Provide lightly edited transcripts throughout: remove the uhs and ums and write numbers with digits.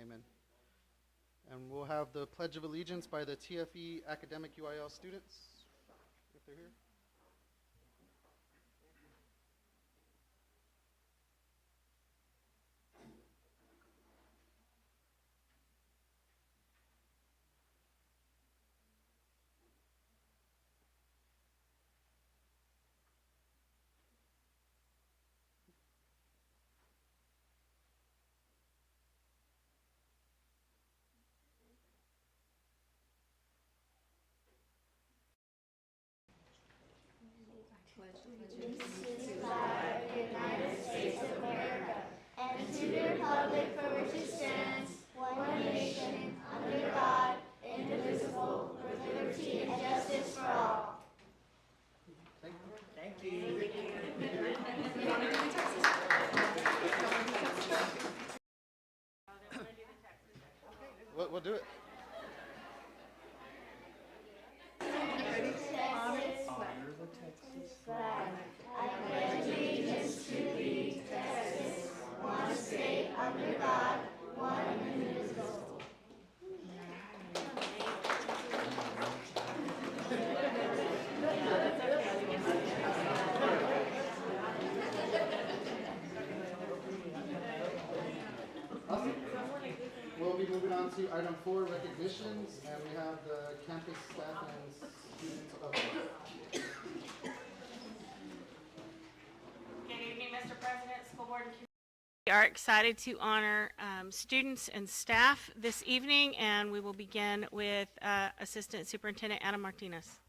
Amen. And we'll have the Pledge of Allegiance by the TFE Academic UIL students, if they're here. We'll do it. Honor the Texas flag. I pledge allegiance to thee, Texas, one state under God, one indivisible. Awesome. We'll be moving on to item 4, recognitions, and we have the campus staff and students of Good evening, Mr. President, School Board, and Community. We are excited to honor students and staff this evening, and we will begin with Assistant Superintendent Ana Martinez.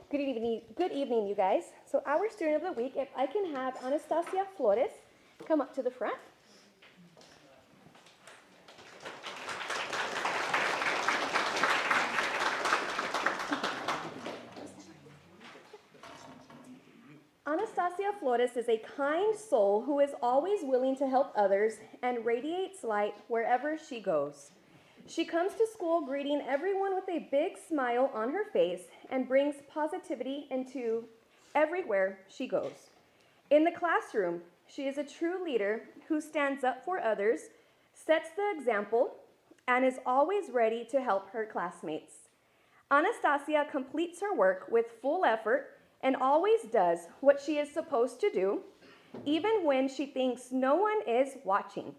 Good evening, you guys. So our student of the week, if I can have Anastasia Flores come up to the front. Anastasia Flores is a kind soul who is always willing to help others and radiates light wherever she goes. She comes to school greeting everyone with a big smile on her face and brings positivity into everywhere she goes. In the classroom, she is a true leader who stands up for others, sets the example, and is always ready to help her classmates. Anastasia completes her work with full effort and always does what she is supposed to do, even when she thinks no one is watching.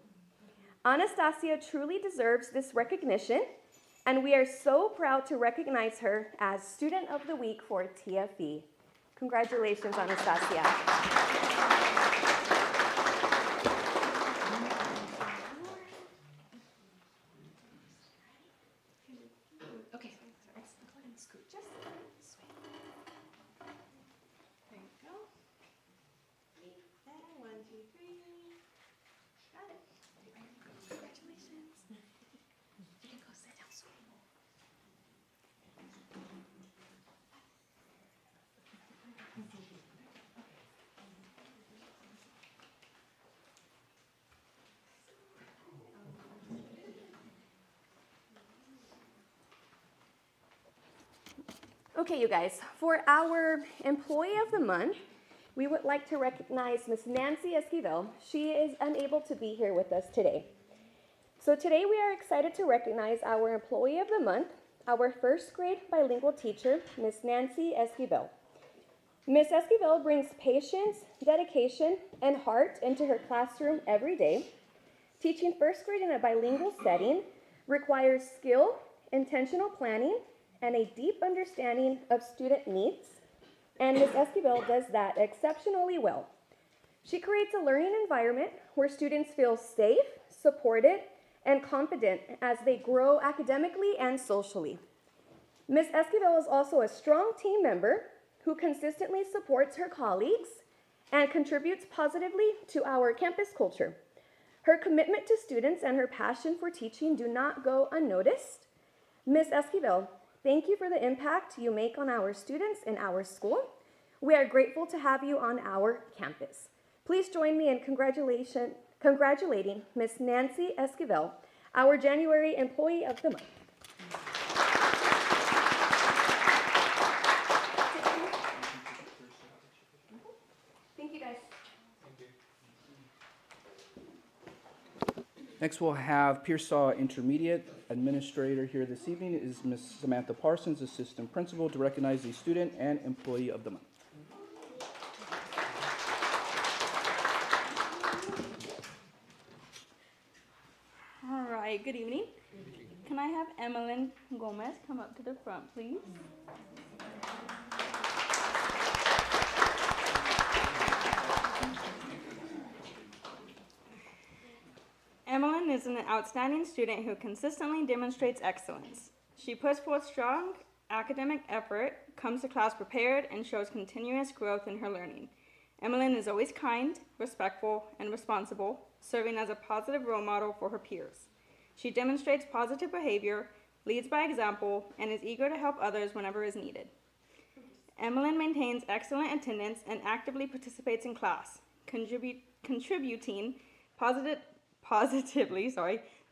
Anastasia truly deserves this recognition, and we are so proud to recognize her as Student of the Week for TFE. Congratulations, Anastasia. Okay, so excellent. Go ahead and scoot just this way. There you go. And 1, 2, 3. Got it. Congratulations. You can go sit down, sweetie. Okay, you guys, for our Employee of the Month, we would like to recognize Ms. Nancy Esquivel. She is unable to be here with us today. So today we are excited to recognize our Employee of the Month, our first grade bilingual teacher, Ms. Nancy Esquivel. Ms. Esquivel brings patience, dedication, and heart into her classroom every day. Teaching first grade in a bilingual setting requires skill, intentional planning, and a deep understanding of student needs, and Ms. Esquivel does that exceptionally well. She creates a learning environment where students feel safe, supported, and confident as they grow academically and socially. Ms. Esquivel is also a strong team member who consistently supports her colleagues and contributes positively to our campus culture. Her commitment to students and her passion for teaching do not go unnoticed. Ms. Esquivel, thank you for the impact you make on our students in our school. We are grateful to have you on our campus. Please join me in congratulating Ms. Nancy Esquivel, our January Employee of the Month. Thank you, guys. Next, we'll have Pearsall Intermediate Administrator here this evening is Ms. Samantha Parsons, Assistant Principal, to recognize the Student and Employee of the Month. All right, good evening. Can I have Emmeline Gomez come up to the front, please? Emmeline is an outstanding student who consistently demonstrates excellence. She puts forth strong academic effort, comes to class prepared, and shows continuous growth in her learning. Emmeline is always kind, respectful, and responsible, serving as a positive role model for her peers. She demonstrates positive behavior, leads by example, and is eager to help others whenever is needed. Emmeline maintains excellent attendance and actively participates in class, contributing positively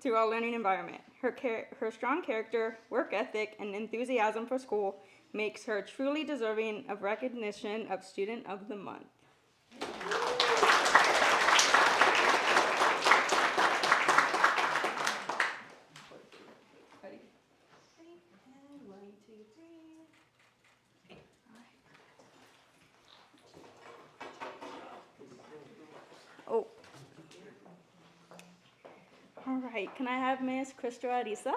to our learning environment. Her strong character, work ethic, and enthusiasm for school makes her truly deserving of recognition of Student of the Month. Ready? And 1, 2, 3. Oh. All right, can I have Miss Krista Arisa?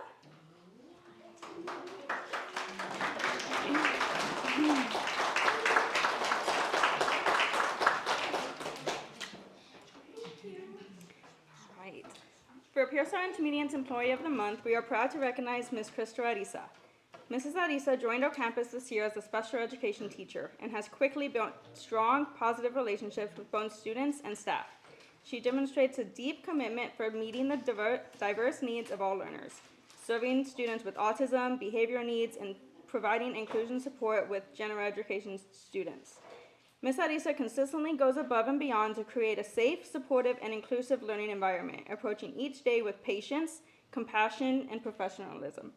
Right. For Pearsall Intermediate's Employee of the Month, we are proud to recognize Ms. Krista Arisa. Mrs. Arisa joined our campus this year as a special education teacher and has quickly built strong, positive relationships with both students and staff. She demonstrates a deep commitment for meeting the diverse needs of all learners, serving students with autism, behavioral needs, and providing inclusion support with general education students. Ms. Arisa consistently goes above and beyond to create a safe, supportive, and inclusive learning environment, approaching each day with patience, compassion, and professionalism.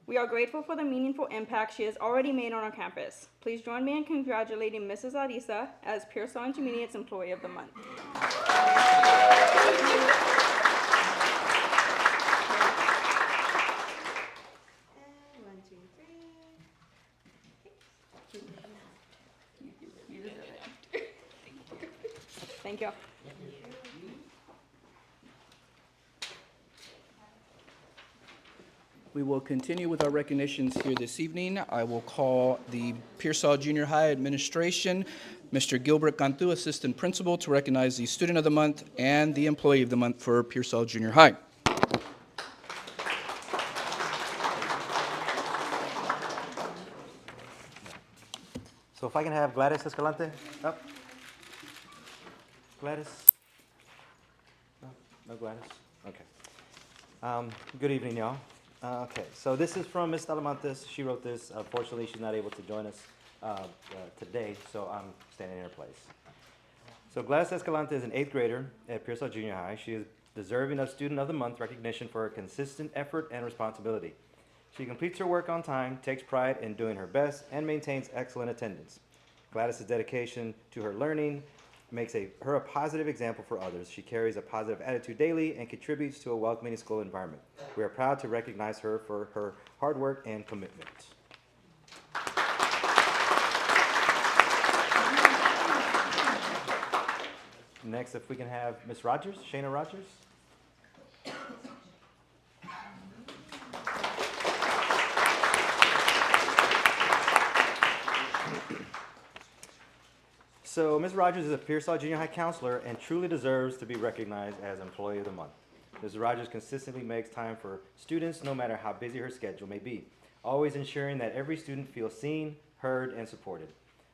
We are grateful for the meaningful impact she has already made on our campus. Please join me in congratulating Mrs. Arisa as Pearsall Intermediate's Employee of the Month. Thank you. We will continue with our recognitions here this evening. I will call the Pearsall Junior High Administration, Mr. Gilbert Cantu, Assistant Principal, to recognize the Student of the Month and the Employee of the Month for Pearsall Junior High. So if I can have Gladys Escalante up. Gladys? No Gladys? Okay. Good evening, y'all. Okay, so this is from Ms. Talamantes. She wrote this. Unfortunately, she's not able to join us today, so I'm standing in her place. So Gladys Escalante is an 8th grader at Pearsall Junior High. She is deserving of Student of the Month recognition for her consistent effort and responsibility. She completes her work on time, takes pride in doing her best, and maintains excellent attendance. Gladys' dedication to her learning makes her a positive example for others. She carries a positive attitude daily and contributes to a welcoming school environment. We are proud to recognize her for her hard work and commitment. Next, if we can have Ms. Rogers, Shayna Rogers. So Ms. Rogers is a Pearsall Junior High counselor and truly deserves to be recognized as Employee of the Month. Ms. Rogers consistently makes time for students no matter how busy her schedule may be. always ensuring that every student feels seen, heard, and supported.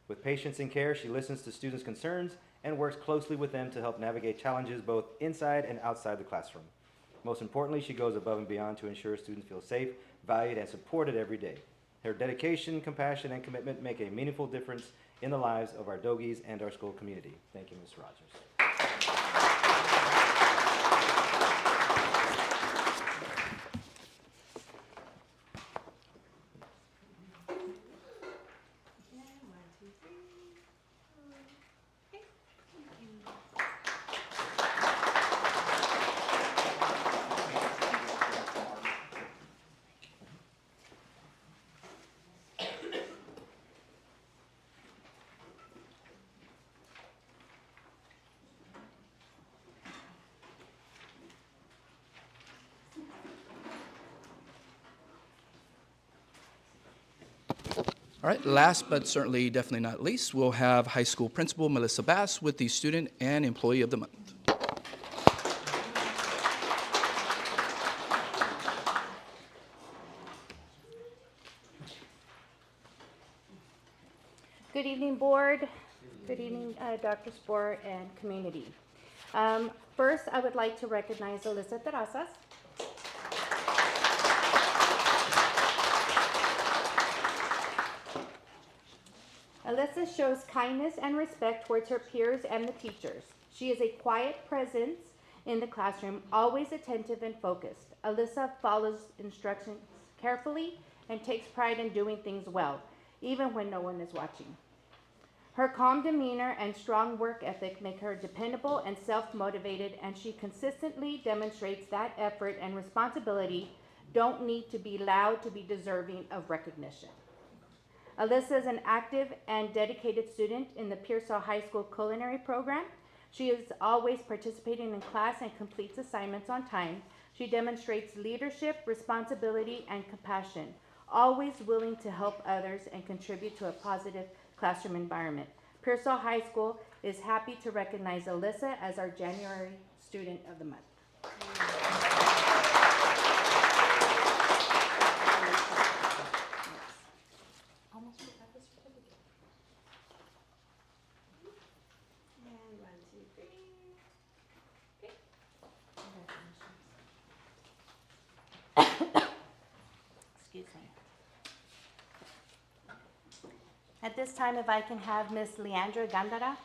With patience and care, she listens to students' concerns and works closely with them to help navigate challenges both inside and outside the classroom. Most importantly, she goes above and beyond to ensure students feel safe, valued, and supported every day. Her dedication, compassion, and commitment make a meaningful difference in the lives of our Dogies and our school community. Thank you, Ms. Rogers. All right, last but certainly definitely not least, we'll have high school principal Melissa Bass with the Student and Employee of the Month. Good evening, board. Good evening, Dr. Spohr and community. First, I would like to recognize Alyssa Terrazas. Alyssa shows kindness and respect towards her peers and the teachers. She is a quiet presence in the classroom, always attentive and focused. Alyssa follows instructions carefully and takes pride in doing things well, even when no one is watching. Her calm demeanor and strong work ethic make her dependable and self-motivated, and she consistently demonstrates that effort and responsibility don't need to be loud to be deserving of recognition. Alyssa is an active and dedicated student in the Pearsall High School culinary program. She is always participating in class and completes assignments on time. She demonstrates leadership, responsibility, and compassion, always willing to help others and contribute to a positive classroom environment. Pearsall High School is happy to recognize Alyssa as our January Student of the Month. And 1, 2, 3. Excuse me. At this time, if I can have Miss Leandra Gandara.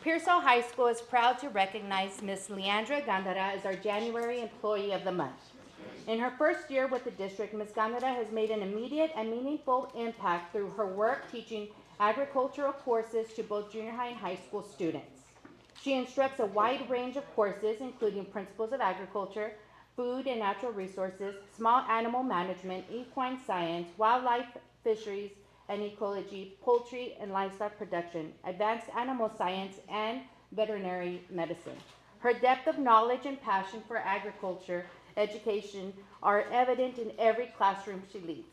Pearsall High School is proud to recognize Miss Leandra Gandara as our January Employee of the Month. In her first year with the district, Ms. Gandara has made an immediate and meaningful impact through her work teaching agricultural courses to both junior high and high school students. She instructs a wide range of courses, including principles of agriculture, food and natural resources, small animal management, equine science, wildlife, fisheries and ecology, poultry and livestock production, advanced animal science, and veterinary medicine. Her depth of knowledge and passion for agriculture education are evident in every classroom she leads.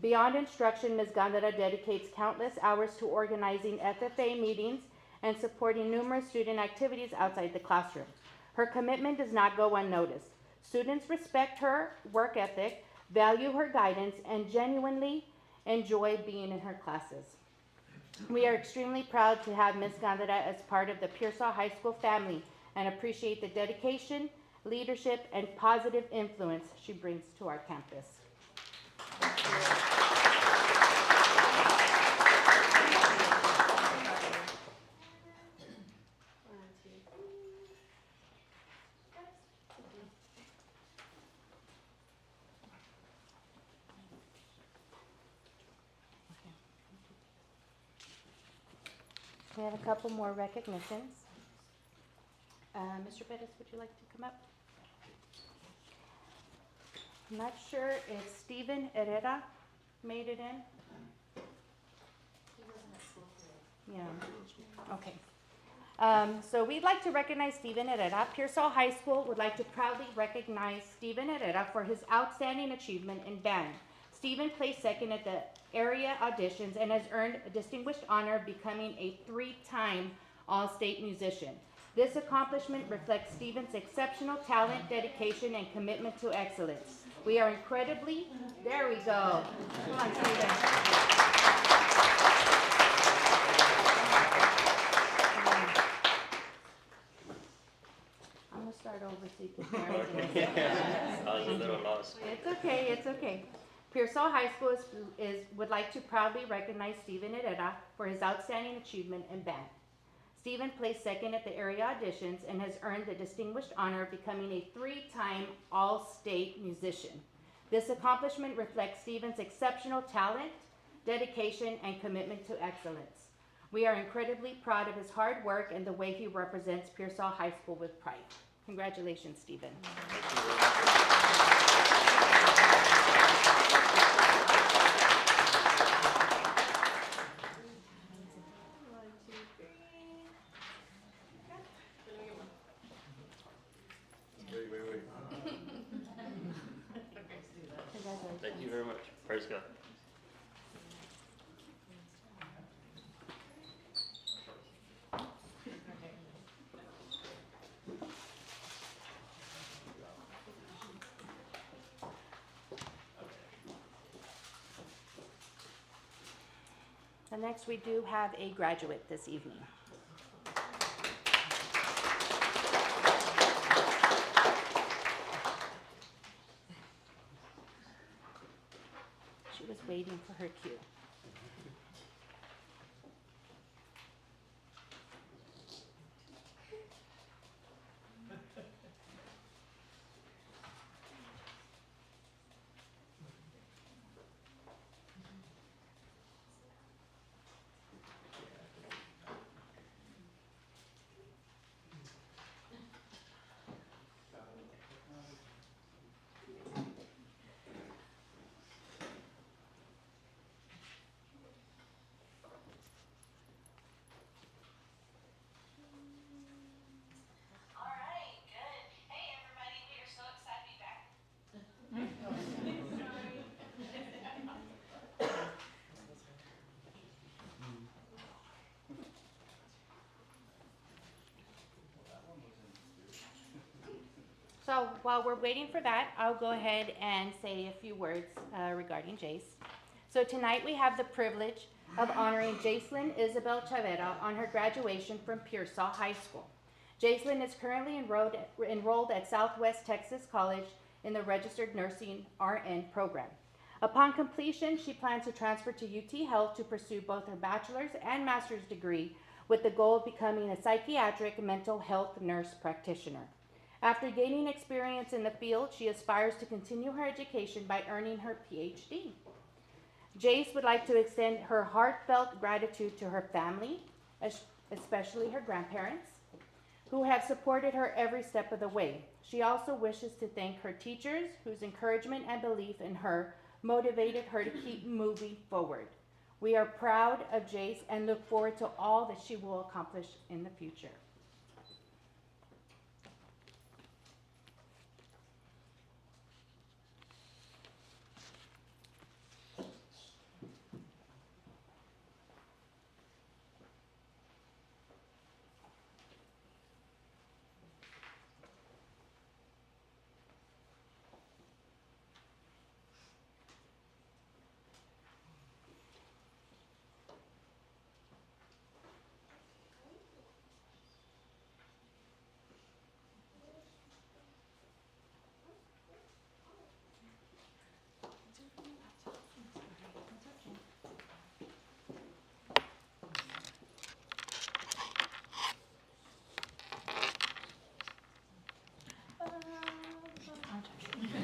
Beyond instruction, Ms. Gandara dedicates countless hours to organizing FFA meetings and supporting numerous student activities outside the classroom. Her commitment does not go unnoticed. Students respect her work ethic, value her guidance, and genuinely enjoy being in her classes. We are extremely proud to have Ms. Gandara as part of the Pearsall High School family and appreciate the dedication, leadership, and positive influence she brings to our campus. We have a couple more recognitions. Mr. Pettis, would you like to come up? I'm not sure if Steven Herrera made it in. Yeah, okay. So we'd like to recognize Steven Herrera. Pearsall High School would like to proudly recognize Steven Herrera for his outstanding achievement in band. Steven placed second at the area auditions and has earned a distinguished honor of becoming a 3-time All-State musician. This accomplishment reflects Stephen's exceptional talent, dedication, and commitment to excellence. We are incredibly, there we go. Come on, Stephen. I'm gonna start over so you can hear everything. I was a little lost. It's okay, it's okay. Pearsall High School would like to proudly recognize Stephen Herrera for his outstanding achievement in band. Stephen placed second at the area auditions and has earned the distinguished honor of becoming a 3-time All-State musician. This accomplishment reflects Stephen's exceptional talent, dedication, and commitment to excellence. We are incredibly proud of his hard work and the way he represents Pearsall High School with pride. Congratulations, Stephen. Thank you very much. Praise God. And next we do have a graduate this evening. She was waiting for her cue. So while we're waiting for that, I'll go ahead and say a few words regarding Jace. So tonight we have the privilege of honoring Jacelyn Isabel Chavera on her graduation from Pearsall High School. Jacelyn is currently enrolled at Southwest Texas College in the Registered Nursing RN program. Upon completion, she plans to transfer to UT Health to pursue both her bachelor's and master's degree with the goal of becoming a psychiatric mental health nurse practitioner. After gaining experience in the field, she aspires to continue her education by earning her PhD. Jace would like to extend her heartfelt gratitude to her family, especially her grandparents, who have supported her every step of the way. She also wishes to thank her teachers, whose encouragement and belief in her motivated her to keep moving forward. We are proud of Jace and look forward to all that she will accomplish in the future.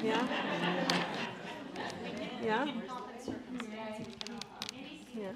Yeah? Yeah? Yeah.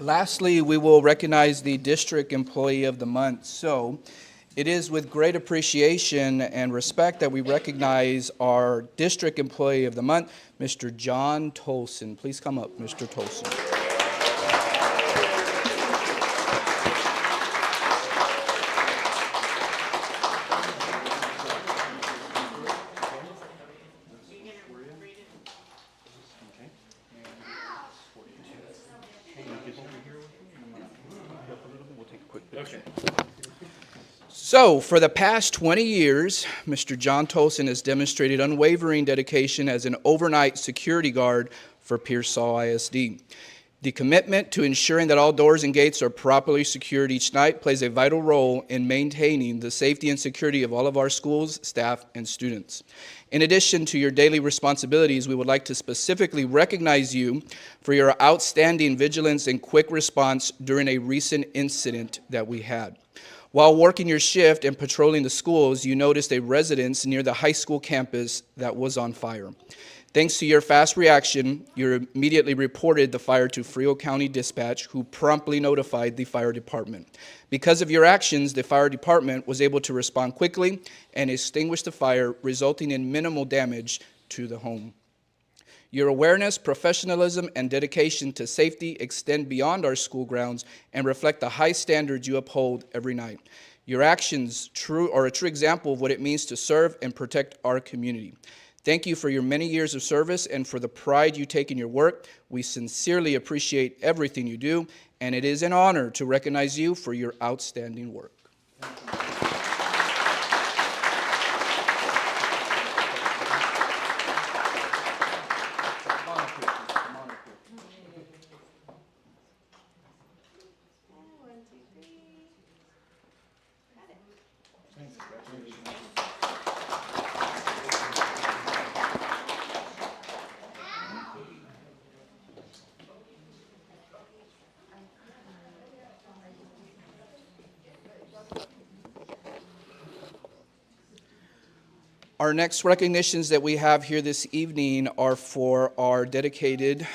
Lastly, we will recognize the District Employee of the Month. So it is with great appreciation and respect that we recognize our District Employee of the Month, Mr. John Tolson. Please come up, Mr. Tolson. So, for the past 20 years, Mr. John Tolson has demonstrated unwavering dedication as an overnight security guard for Pearsall ISD. The commitment to ensuring that all doors and gates are properly secured each night plays a vital role in maintaining the safety and security of all of our schools, staff, and students. In addition to your daily responsibilities, we would like to specifically recognize you for your outstanding vigilance and quick response during a recent incident that we had. While working your shift and patrolling the schools, you noticed a residence near the high school campus that was on fire. Thanks to your fast reaction, you immediately reported the fire to Frio County Dispatch, who promptly notified the fire department. Because of your actions, the fire department was able to respond quickly and extinguish the fire, resulting in minimal damage to the home. Your awareness, professionalism, and dedication to safety extend beyond our school grounds and reflect the high standards you uphold every night. Your actions are a true example of what it means to serve and protect our community. Thank you for your many years of service and for the pride you take in your work. We sincerely appreciate everything you do, and it is an honor to recognize you for your outstanding work. Our next recognitions that we have here this evening are for our dedicated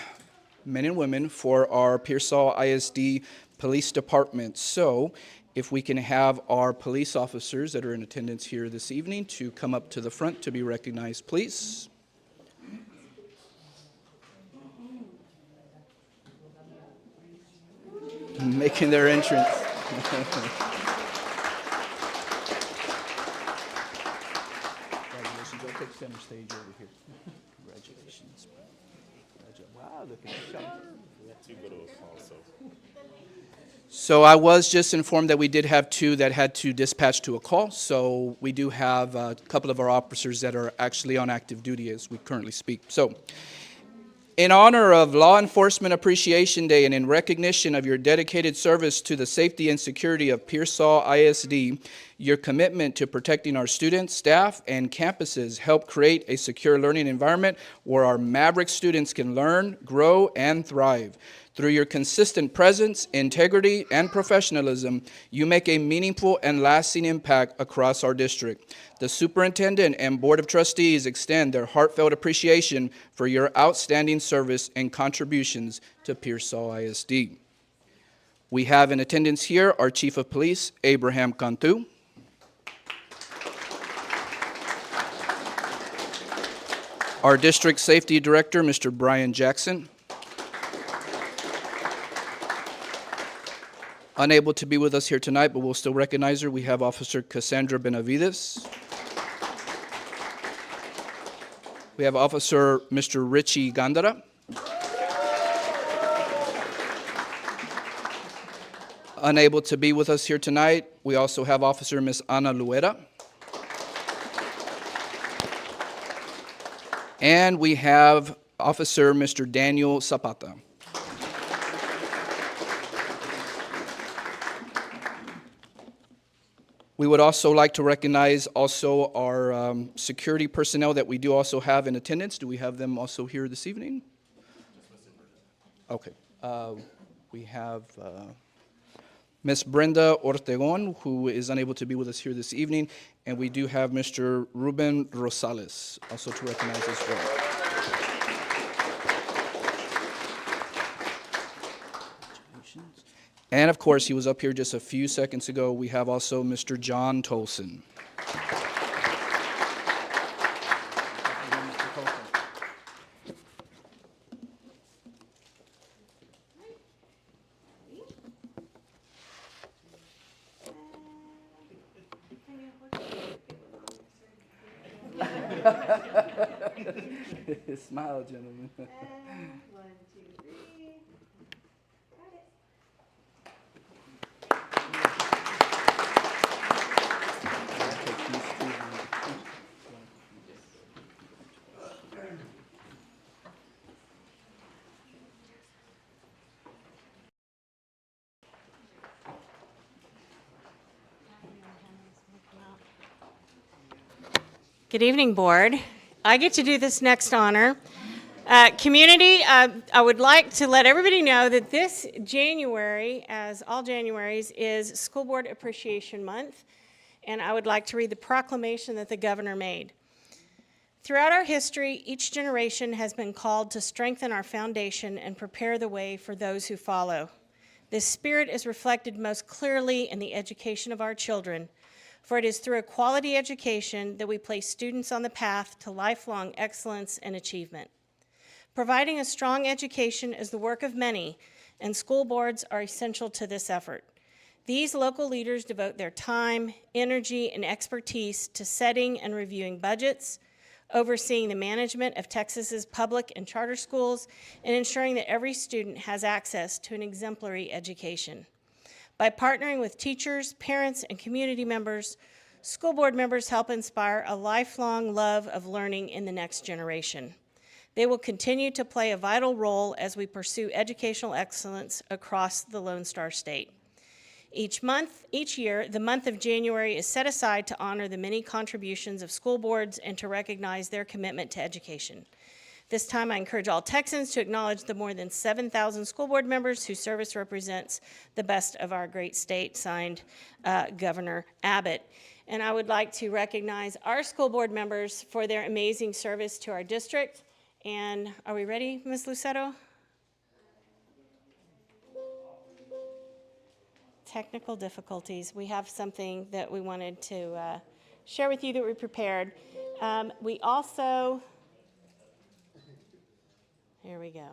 men and women for our Pearsall ISD Police Department. So if we can have our police officers that are in attendance here this evening to come up to the front to be recognized, please. Making their entrance. Congratulations. I'll take center stage over here. Congratulations. Wow, looking sharp. So I was just informed that we did have two that had to dispatch to a call. So we do have a couple of our officers that are actually on active duty as we currently speak. So in honor of Law Enforcement Appreciation Day and in recognition of your dedicated service to the safety and security of Pearsall ISD, your commitment to protecting our students, staff, and campuses help create a secure learning environment where our maverick students can learn, grow, and thrive. Through your consistent presence, integrity, and professionalism, you make a meaningful and lasting impact across our district. The Superintendent and Board of Trustees extend their heartfelt appreciation for your outstanding service and contributions to Pearsall ISD. We have in attendance here our Chief of Police, Abraham Cantu. Our District Safety Director, Mr. Brian Jackson. Unable to be with us here tonight, but we'll still recognize her, we have Officer Cassandra Benavides. We have Officer Mr. Richie Gandara. Unable to be with us here tonight, we also have Officer Ms. Ana Luera. And we have Officer Mr. Daniel Zapata. We would also like to recognize also our security personnel that we do also have in attendance. Do we have them also here this evening? Okay. We have Ms. Brenda Ortegon, who is unable to be with us here this evening, and we do have Mr. Ruben Rosales also to recognize as well. Congratulations. And of course, he was up here just a few seconds ago. We have also Mr. John Tolson. Smile, gentlemen. 1, 2, 3. Got it. Good evening, Board. I get to do this next honor. Community, I would like to let everybody know that this January, as all Januaries, is School Board Appreciation Month, and I would like to read the proclamation that the Governor made. Throughout our history, each generation has been called to strengthen our foundation and prepare the way for those who follow. This spirit is reflected most clearly in the education of our children, for it is through a quality education that we place students on the path to lifelong excellence and achievement. Providing a strong education is the work of many, and school boards are essential to this effort. These local leaders devote their time, energy, and expertise to setting and reviewing budgets, overseeing the management of Texas's public and charter schools, and ensuring that every student has access to an exemplary education. By partnering with teachers, parents, and community members, school board members help inspire a lifelong love of learning in the next generation. They will continue to play a vital role as we pursue educational excellence across the Lone Star State. Each year, the month of January is set aside to honor the many contributions of school boards and to recognize their commitment to education. This time, I encourage all Texans to acknowledge the more than 7,000 school board members whose service represents the best of our great state, signed Governor Abbott. And I would like to recognize our school board members for their amazing service to our district. And are we ready, Ms. Lucero? Technical difficulties. We have something that we wanted to share with you that we prepared. We also, here we go.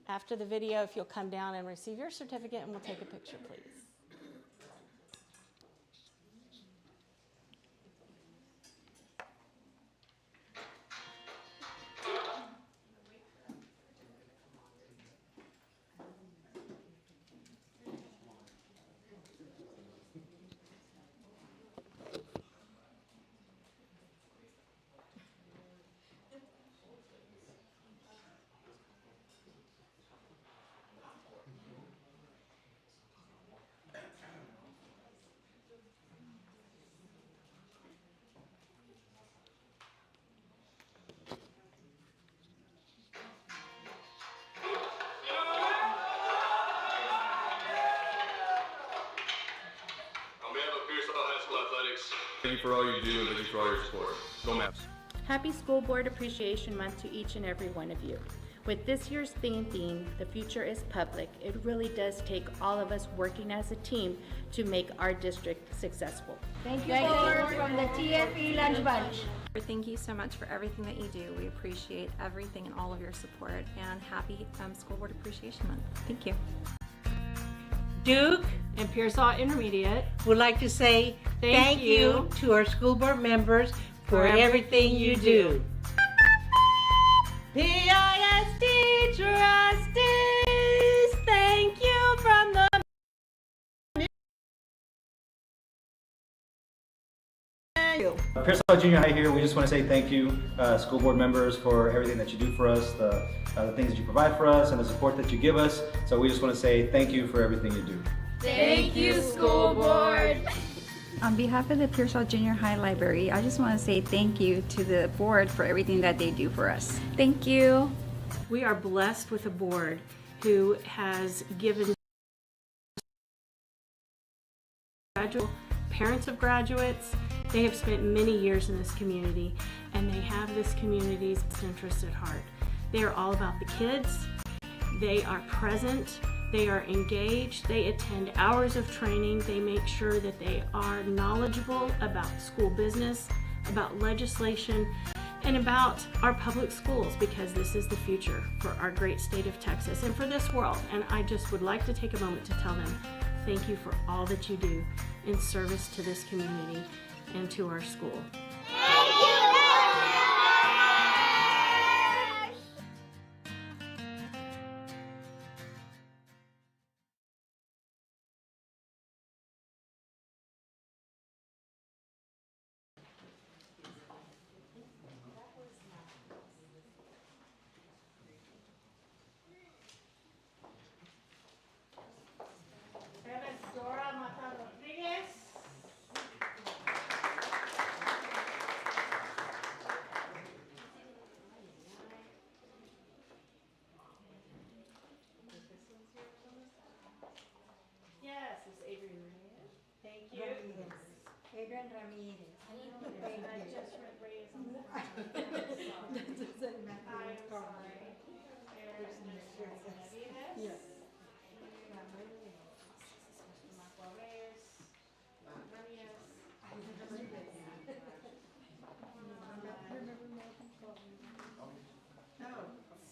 After the video, if you'll come down and receive your certificate, and we'll take a picture, please. Thank you for all you do and thank you for all your support. Go Maps. Happy School Board Appreciation Month to each and every one of you. With this year's theme, The Future is Public, it really does take all of us working as a team to make our district successful. Thank you, Board, from the TFE Lunch Bunch. Thank you so much for everything that you do. We appreciate everything and all of your support, and happy School Board Appreciation Month. Thank you. Duke and Pearsall Intermediate would like to say thank you to our school board members for everything you do. PISD trustees, thank you from the Pearsall Junior High here. We just want to say thank you, school board members, for everything that you do for us, the things that you provide for us, and the support that you give us. So we just want to say thank you for everything you do. Thank you, School Board. On behalf of the Pearsall Junior High Library, I just want to say thank you to the board for everything that they do for us. Thank you. We are blessed with a board who has given parents of graduates. They have spent many years in this community, and they have this community's best interest at heart. They are all about the kids. They are present. They are engaged. They attend hours of training. They make sure that they are knowledgeable about school business, about legislation, and about our public schools, because this is the future for our great state of Texas and for this world. And I just would like to take a moment to tell them thank you for all that you do in service to this community and to our school. Yes, it's Adrian Reyes. Thank you. Adrian Ramirez. I just read Reyes on the front. That doesn't matter. I'm sorry. Yes.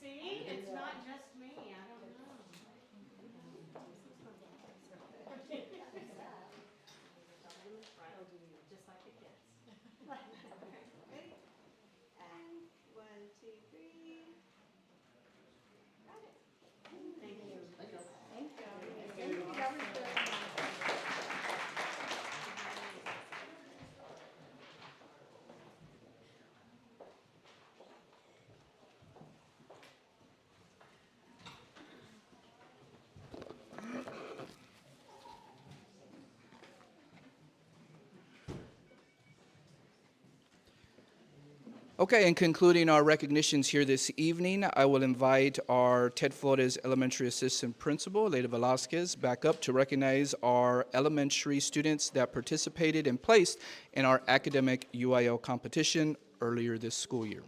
See, it's not just me. I don't know. Just like the kids. Ready? And 1, 2, 3. Got it. Thank you. Thank you. Thank you. Okay, and concluding our recognitions here this evening, I will invite our Ted Flores Elementary Assistant Principal, Leda Velasquez, back up to recognize our elementary students that participated and placed in our academic UIL competition earlier this school year.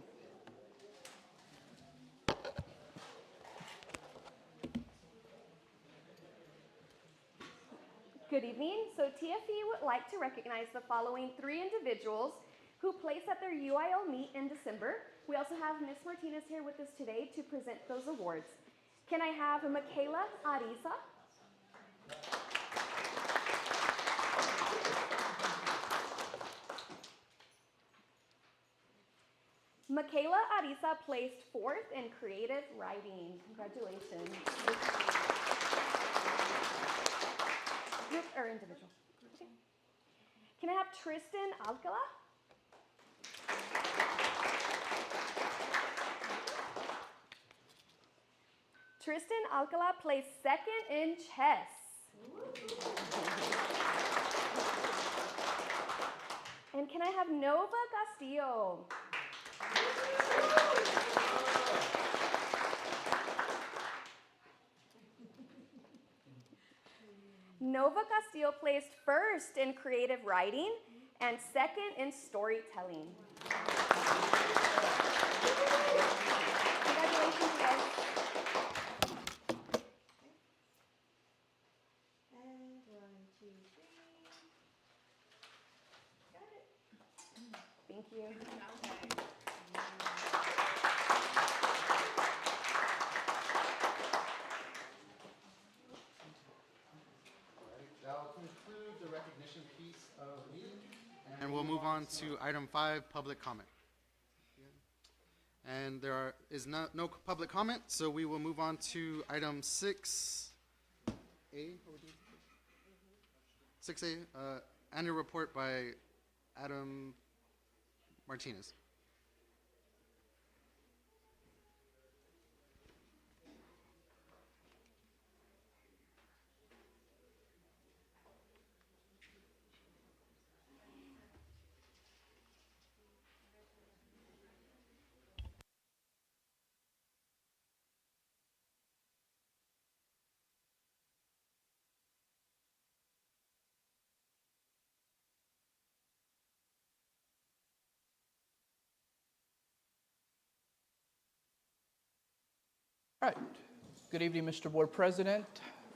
Good evening. So TFE would like to recognize the following 3 individuals who placed at their UIL meet in December. We also have Ms. Martinez here with us today to present those awards. Can I have Michaela Ariza? Michaela Ariza placed 4th in creative writing. Congratulations. Group or individual? Can I have Tristan Alcala? Tristan Alcala placed 2nd in chess. And can I have Nova Castillo? Nova Castillo placed 1st in creative writing and 2nd in storytelling. Congratulations, guys. And 1, 2, 3. Got it. Thank you. That'll conclude the recognition piece of the meeting, and we'll move on to item 5, public comment. And there is no public comment, so we will move on to item 6A. 6A, annual report by Adam Martinez. All right. Good evening, Mr. Board President,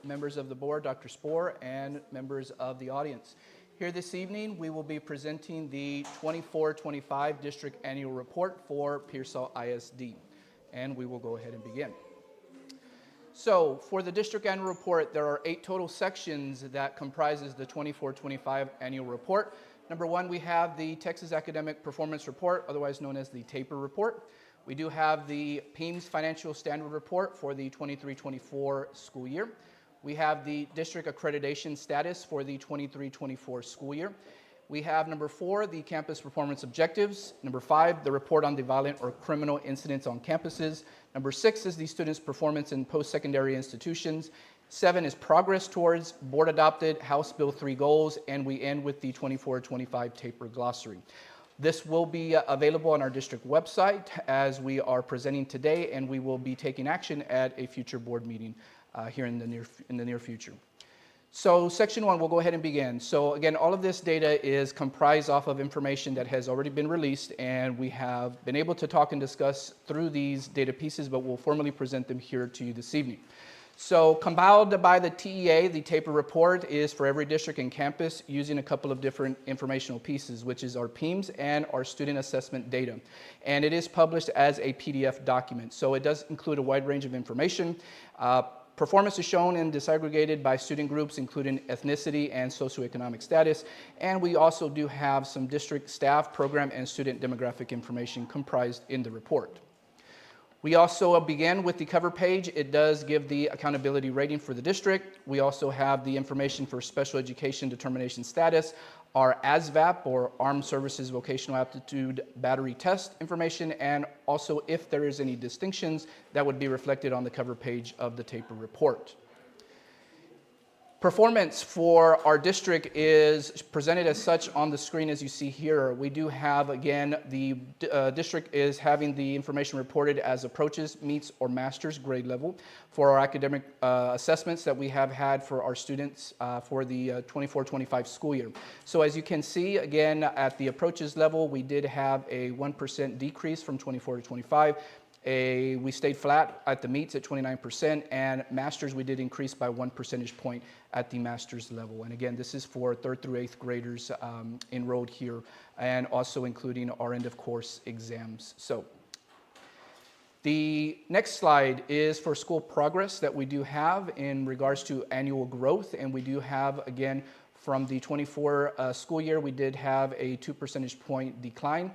members of the board, Dr. Spohr, and members of the audience. Here this evening, we will be presenting the 24-25 District Annual Report for Pearsall ISD, and we will go ahead and begin. So, for the District Annual Report, there are 8 total sections that comprises the 24-25 Annual Report. Number 1, we have the Texas Academic Performance Report, otherwise known as the TAPR report. We do have the PEIMS Financial Standard Report for the 23-24 school year. We have the District Accreditation Status for the 23-24 school year. We have number 4, the Campus Performance Objectives. Number 5, the Report on the Violent or Criminal Incidents on Campuses. Number 6 is the Students' Performance in Post-Secondary Institutions. 7 is Progress Towards Board-Adopted House Bill 3 Goals. And we end with the 24-25 TAPR Glossary. This will be available on our district website as we are presenting today, and we will be taking action at a future board meeting here in the near future. So section 1, we'll go ahead and begin. So again, all of this data is comprised off of information that has already been released, and we have been able to talk and discuss through these data pieces, but we'll formally present them here to you this evening. So compiled by the TEA, the TAPR report is for every district and campus using a couple of different informational pieces, which is our PEIMS and our student assessment data. And it is published as a PDF document. So it does include a wide range of information. Performance is shown and disaggregated by student groups, including ethnicity and socioeconomic status. And we also do have some district staff, program, and student demographic information comprised in the report. We also begin with the cover page. It does give the accountability rating for the district. We also have the information for special education determination status, our ASVAB or Armed Services Vocational Aptitude Battery Test information, and also if there is any distinctions that would be reflected on the cover page of the TAPR report. Performance for our district is presented as such on the screen as you see here. We do have, again, the district is having the information reported as approaches, meets, or master's grade level for our academic assessments that we have had for our students for the 24-25 school year. So as you can see, again, at the approaches level, we did have a 1% decrease from 24 to 25. We stayed flat at the meets at 29%, and masters we did increase by 1 percentage point at the master's level. And again, this is for 3rd through 8th graders enrolled here, and also including our end of course exams. So the next slide is for school progress that we do have in regards to annual growth, and we do have, again, from the 24 school year, we did have a 2 percentage point decline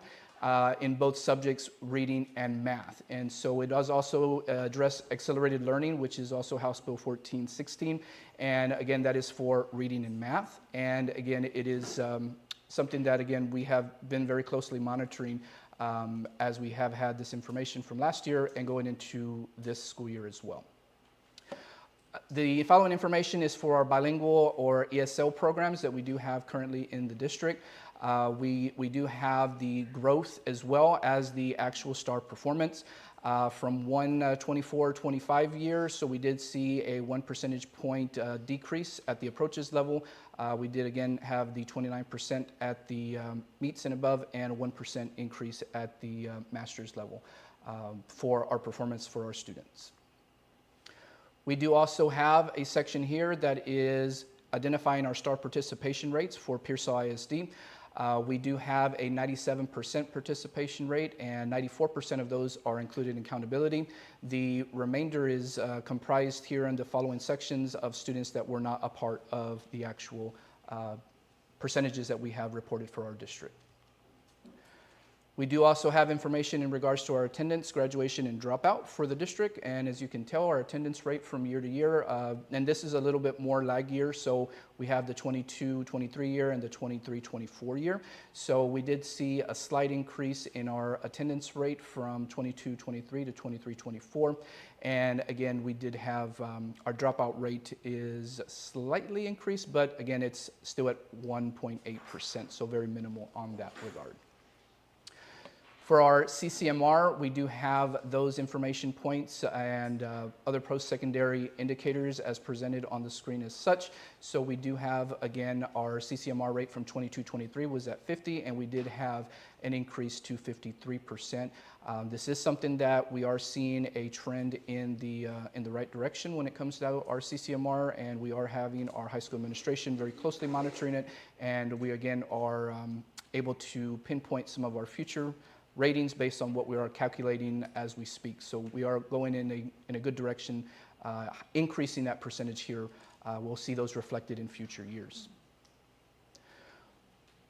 in both subjects, reading and math. And so it does also address accelerated learning, which is also House Bill 1416. And again, that is for reading and math. And again, it is something that, again, we have been very closely monitoring as we have had this information from last year and going into this school year as well. The following information is for our bilingual or ESL programs that we do have currently in the district. We do have the growth as well as the actual star performance from 24-25 years. So we did see a 1 percentage point decrease at the approaches level. We did again have the 29% at the meets and above, and a 1% increase at the master's level for our performance for our students. We do also have a section here that is identifying our star participation rates for Pearsall ISD. We do have a 97% participation rate, and 94% of those are included in accountability. The remainder is comprised here in the following sections of students that were not a part of the actual percentages that we have reported for our district. We do also have information in regards to our attendance, graduation, and dropout for the district. And as you can tell, our attendance rate from year to year, and this is a little bit more lag year, so we have the 22-23 year and the 23-24 year. So we did see a slight increase in our attendance rate from 22-23 to 23-24. And again, we did have our dropout rate is slightly increased, but again, it's still at 1.8%, so very minimal on that regard. For our CCMR, we do have those information points and other post-secondary indicators as presented on the screen as such. So we do have, again, our CCMR rate from 22-23 was at 50, and we did have an increase to 53%. This is something that we are seeing a trend in the right direction when it comes to our CCMR, and we are having our high school administration very closely monitoring it, and we again are able to pinpoint some of our future ratings based on what we are calculating as we speak. So we are going in a good direction, increasing that percentage here. We'll see those reflected in future years.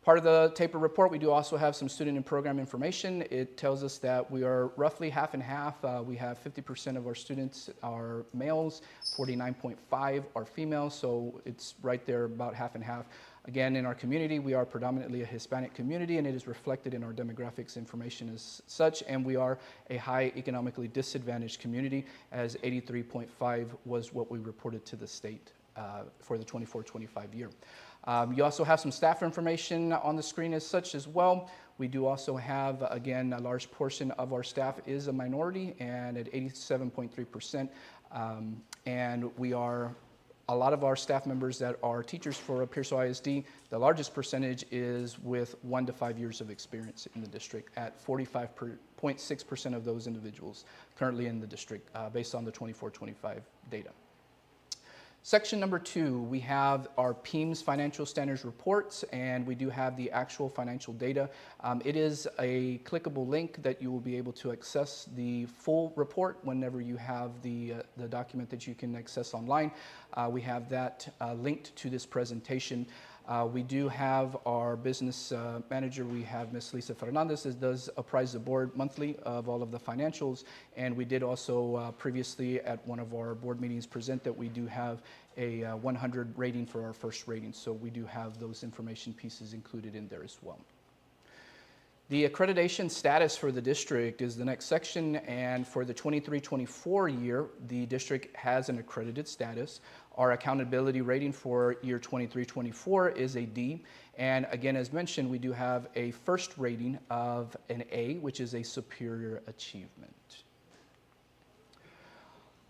Part of the TAPR report, we do also have some student and program information. It tells us that we are roughly half and half. We have 50% of our students are males, 49.5 are females, so it's right there about half and half. Again, in our community, we are predominantly a Hispanic community, and it is reflected in our demographics information as such, and we are a high economically disadvantaged community, as 83.5 was what we reported to the state for the 24-25 year. You also have some staff information on the screen as such as well. We do also have, again, a large portion of our staff is a minority, and at 87.3%, and we are a lot of our staff members that are teachers for Pearsall ISD, the largest percentage is with 1 to 5 years of experience in the district at 45.6% of those individuals currently in the district based on the 24-25 data. Section number 2, we have our PEIMS financial standards reports, and we do have the actual financial data. It is a clickable link that you will be able to access the full report whenever you have the document that you can access online. We have that linked to this presentation. We do have our business manager, we have Ms. Lisa Fernandez, that does apprise the board monthly of all of the financials, and we did also previously at one of our board meetings present that we do have a 100 rating for our first rating, so we do have those information pieces included in there as well. The accreditation status for the district is the next section, and for the 23-24 year, the district has an accredited status. Our accountability rating for year 23-24 is a D, and again, as mentioned, we do have a first rating of an A, which is a superior achievement.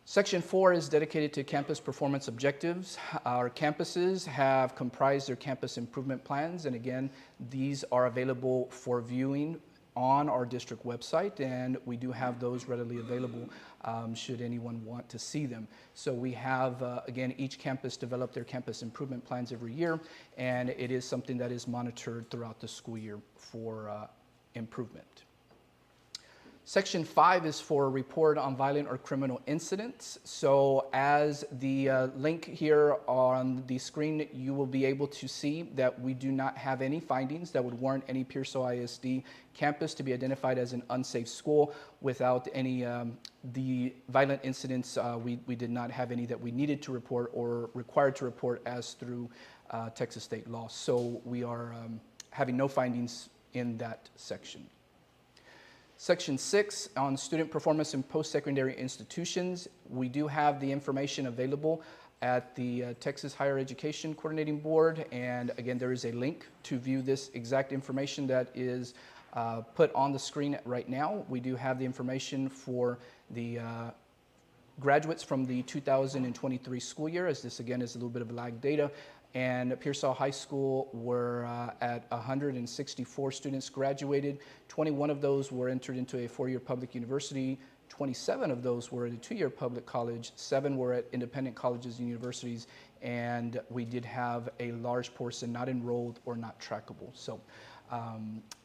Section 4 is dedicated to campus performance objectives. Our campuses have comprised their campus improvement plans, and again, these are available for viewing on our district website, and we do have those readily available should anyone want to see them. So we have, again, each campus develop their campus improvement plans every year, and it is something that is monitored throughout the school year for improvement. Section 5 is for a report on violent or criminal incidents. So as the link here on the screen, you will be able to see that we do not have any findings that would warrant any Pearsall ISD campus to be identified as an unsafe school without any the violent incidents. We did not have any that we needed to report or required to report as through Texas state law. So we are having no findings in that section. Section 6 on student performance in post-secondary institutions. We do have the information available at the Texas Higher Education Coordinating Board, and again, there is a link to view this exact information that is put on the screen right now. We do have the information for the graduates from the 2023 school year, as this again is a little bit of lag data. And Pearsall High School were at 164 students graduated. 21 of those were entered into a 4-year public university. 27 of those were at a 2-year public college. 7 were at independent colleges and universities. And we did have a large portion not enrolled or not trackable. So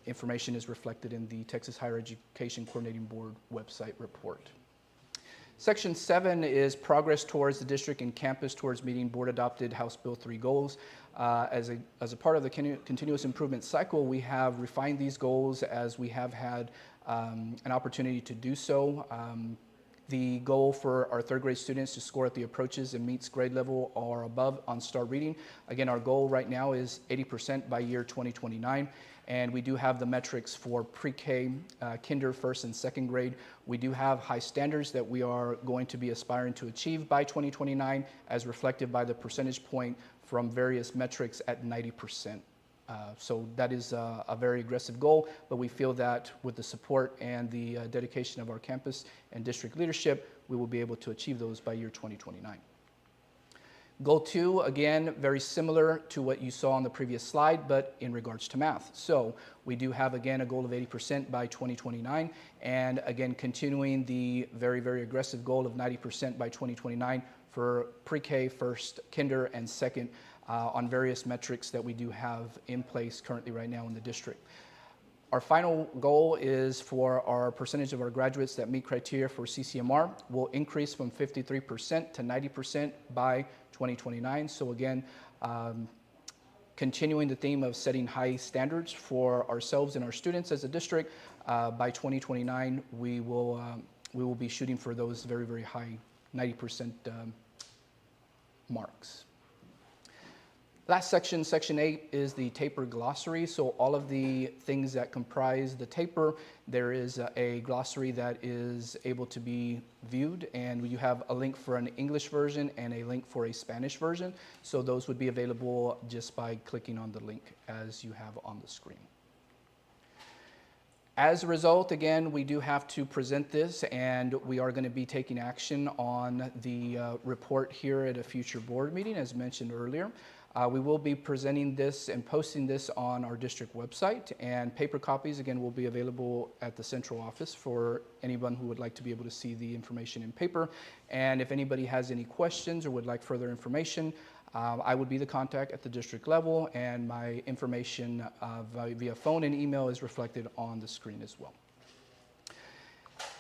information is reflected in the Texas Higher Education Coordinating Board website report. Section 7 is progress towards the district and campus towards meeting board-adopted House Bill 3 goals. As a part of the continuous improvement cycle, we have refined these goals as we have had an opportunity to do so. The goal for our third grade students to score at the approaches and meets grade level or above on STAR reading. Again, our goal right now is 80% by year 2029. And we do have the metrics for pre-K, kinder, first and second grade. We do have high standards that we are going to be aspiring to achieve by 2029, as reflected by the percentage point from various metrics at 90%. So that is a very aggressive goal, but we feel that with the support and the dedication of our campus and district leadership, we will be able to achieve those by year 2029. Goal 2, again, very similar to what you saw on the previous slide, but in regards to math. So we do have, again, a goal of 80% by 2029, and again, continuing the very, very aggressive goal of 90% by 2029 for pre-K, first, kinder, and second on various metrics that we do have in place currently right now in the district. Our final goal is for our percentage of our graduates that meet criteria for CCMR will increase from 53% to 90% by 2029. So again, continuing the theme of setting high standards for ourselves and our students as a district, by 2029, we will be shooting for those very, very high 90% marks. Last section, section 8, is the TAPR glossary. So all of the things that comprise the TAPR, there is a glossary that is able to be viewed, and you have a link for an English version and a link for a Spanish version. So those would be available just by clicking on the link as you have on the screen. As a result, again, we do have to present this, and we are going to be taking action on the report here at a future board meeting, as mentioned earlier. We will be presenting this and posting this on our district website, and paper copies, again, will be available at the central office for anyone who would like to be able to see the information in paper. And if anybody has any questions or would like further information, I would be the contact at the district level, and my information via phone and email is reflected on the screen as well.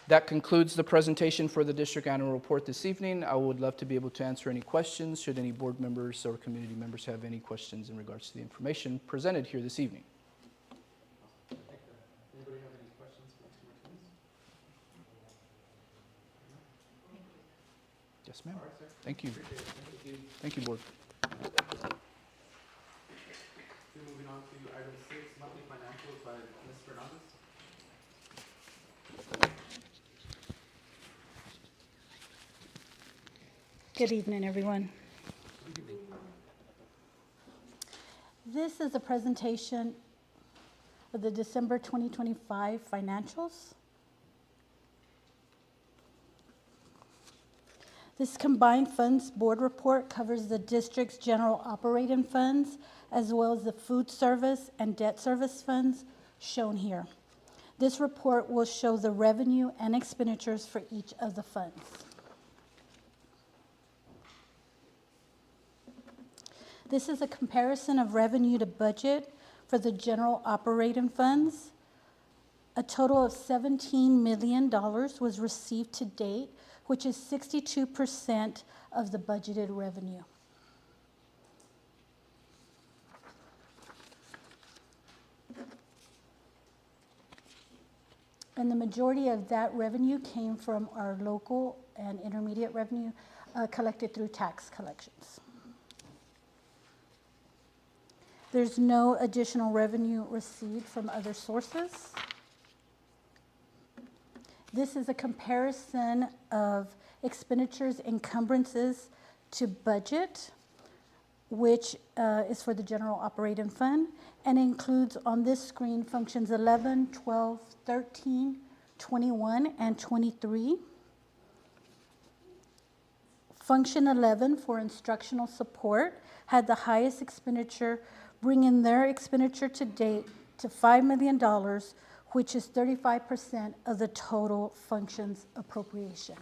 That concludes the presentation for the district annual report this evening. I would love to be able to answer any questions should any board members or community members have any questions in regards to the information presented here this evening. Anybody have any questions for Mr. Martinez? Yes, ma'am. All right, sir. Thank you. Thank you. Thank you, board. Moving on to item 6, monthly financials by Ms. Fernandez. Good evening, everyone. This is a presentation of the December 2025 financials. This combined funds board report covers the district's general operating funds as well as the food service and debt service funds shown here. This report will show the revenue and expenditures for each of the funds. This is a comparison of revenue to budget for the general operating funds. A total of $17 million was received to date, which is 62% of the budgeted revenue. And the majority of that revenue came from our local and intermediate revenue collected through tax collections. There's no additional revenue received from other sources. This is a comparison of expenditures encumbrances to budget, which is for the general operating fund, and includes on this screen functions 11, 12, 13, 21, and 23. Function 11 for instructional support had the highest expenditure, bringing their expenditure to date to $5 million, which is 35% of the total functions appropriation.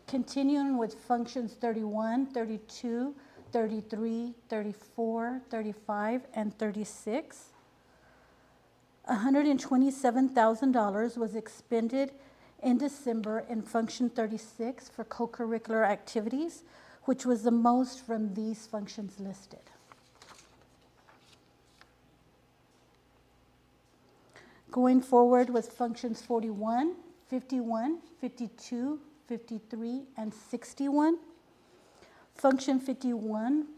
Continuing with functions 31, 32, 33, 34, 35, and 36, $127,000 was expended in December in function 36 for co-curricular activities, which was the most from these functions listed. Going forward with functions 41, 51, 52, 53, and 61. Function 51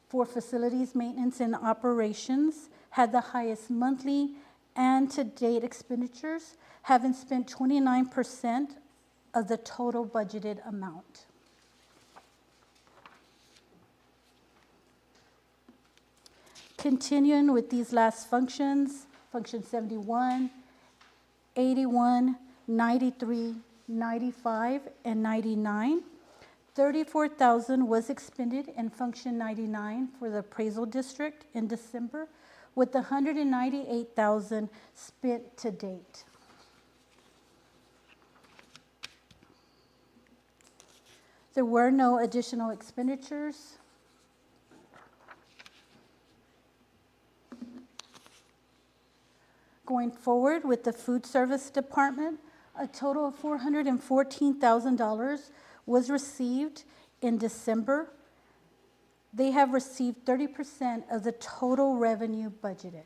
for facilities maintenance and operations had the highest monthly and to date expenditures, having spent 29% of the total budgeted amount. Continuing with these last functions, function 71, 81, 93, 95, and 99. $34,000 was expended in function 99 for the appraisal district in December, with $198,000 spent to date. There were no additional expenditures. Going forward with the food service department, a total of $414,000 was received in December. They have received 30% of the total revenue budgeted.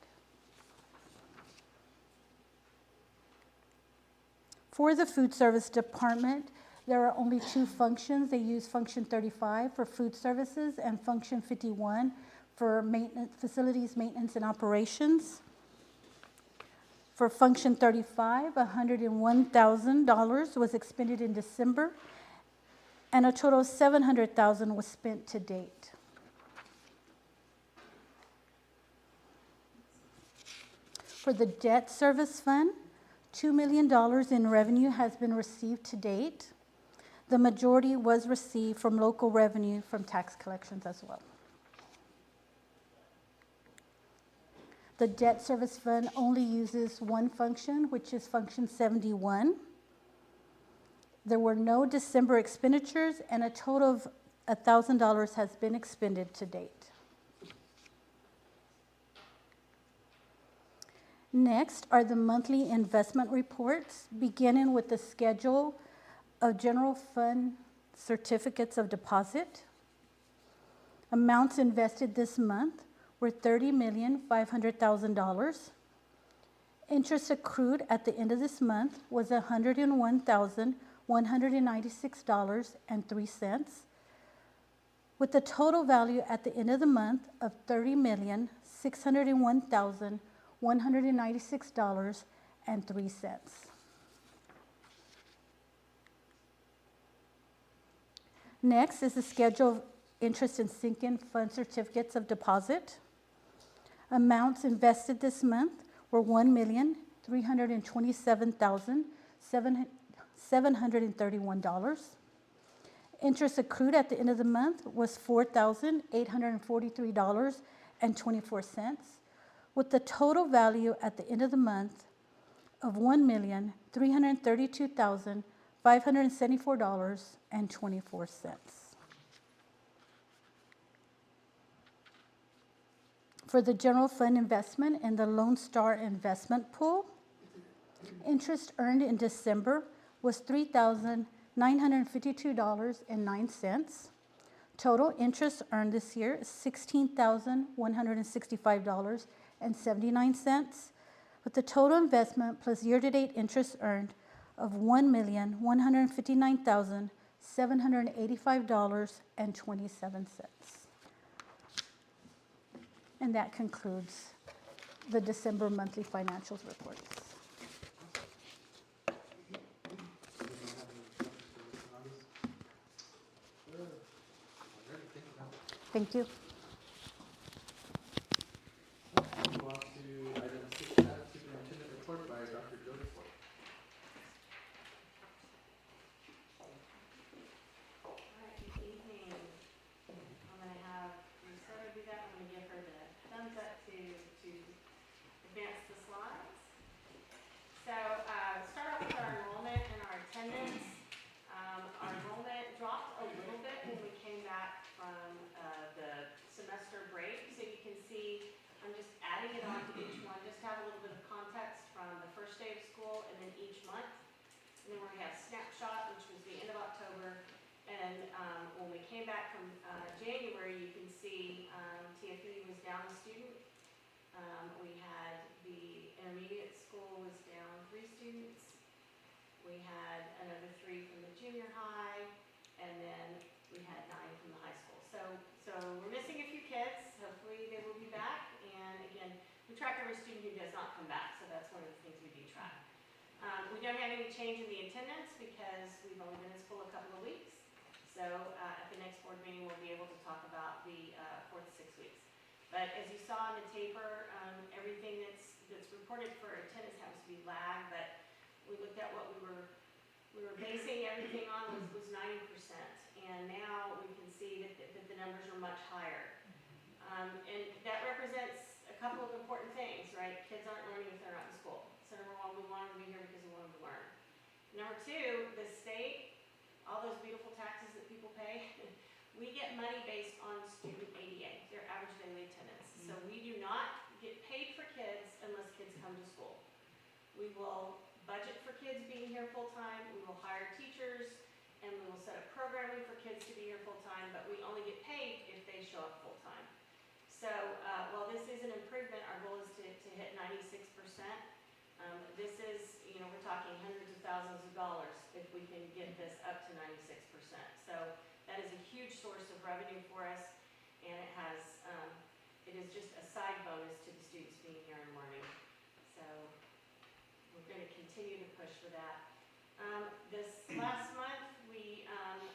For the food service department, there are only two functions. They use function 35 for food services and function 51 for maintenance, facilities maintenance and operations. For function 35, $101,000 was expended in December, and a total of $700,000 was spent to date. For the debt service fund, $2 million in revenue has been received to date. The majority was received from local revenue from tax collections as well. The debt service fund only uses one function, which is function 71. There were no December expenditures, and a total of $1,000 has been expended to date. Next are the monthly investment reports, beginning with the schedule of general fund certificates of deposit. Amounts invested this month were $30,500,000. Interest accrued at the end of this month was $101,196.03, with the total value at the end of the month of $30,601,196.03. Next is the schedule of interest and sinking fund certificates of deposit. Amounts invested this month were $1,327,731. Interest accrued at the end of the month was $4,843.24, with the total value at the end of the month of $1,332,574.24. For the general fund investment in the Lone Star investment pool, interest earned in December was $3,952.09. Total interest earned this year is $16,165.79, with the total investment plus year-to-date interest earned of $1,159,785.27. And that concludes the December monthly financials reports. Thank you. Move on to item 6F, Superintendent report by Dr. Jody Ford. Good evening. I'm going to have Roberta do that. I'm going to give her the thumbs up to advance the slides. So start off with our enrollment and our attendance. Our enrollment dropped a little bit when we came back from the semester break. So you can see I'm just adding it on to each one, just to have a little bit of context from the first day of school and then each month. And then we're going to have snapshot, which was the end of October. And when we came back from January, you can see TFE was down a student. We had the intermediate school was down 3 students. We had another 3 from the junior high, and then we had 9 from the high school. So we're missing a few kids. Hopefully they will be back. And again, we track every student who does not come back, so that's one of the things we do track. We don't have any change in the attendance because we've only been in school a couple of weeks. So at the next board meeting, we'll be able to talk about the 4 to 6 weeks. But as you saw in the TAPR, everything that's reported for attendance happens to be lag, but we looked at what we were basing everything on was 90%, and now we can see that the numbers are much higher. And that represents a couple of important things, right? Kids aren't learning if they're not in school. So number one, we want them to be here because we want them to learn. Number two, the state, all those beautiful taxes that people pay, we get money based on student ADA, their average daily attendance. So we do not get paid for kids unless kids come to school. We will budget for kids being here full-time, we will hire teachers, and we will set up programming for kids to be here full-time, but we only get paid if they show up full-time. So while this is an improvement, our goal is to hit 96%. This is, we're talking hundreds of thousands of dollars if we can get this up to 96%. So that is a huge source of revenue for us, and it is just a side bonus to the students being here and learning. So we're going to continue to push for that. This last month, we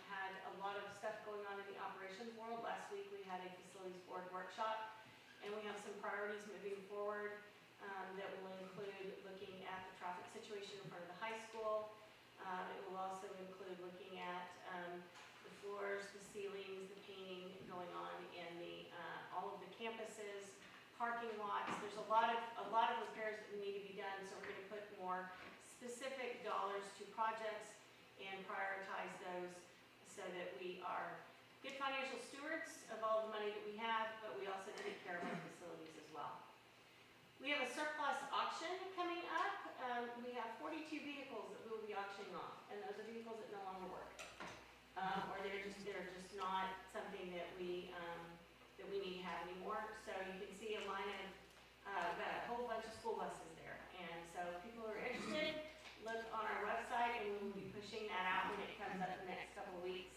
had a lot of stuff going on in the operations world. Last week, we had a facilities board workshop, and we have some priorities moving forward that will include looking at the traffic situation in front of the high school. It will also include looking at the floors, the ceilings, the painting going on in all of the campuses, parking lots. There's a lot of repairs that need to be done, so we're going to put more specific dollars to projects and prioritize those so that we are good financial stewards of all the money that we have, but we also take care of our facilities as well. We have a surplus auction coming up. We have 42 vehicles that we will be auctioning off, and those are vehicles that no longer work, or they're just not something that we need to have anymore. So you can see a line of got a whole bunch of school buses there, and so people who are interested, look on our website, and we will be pushing that out when it comes up in the next couple of weeks.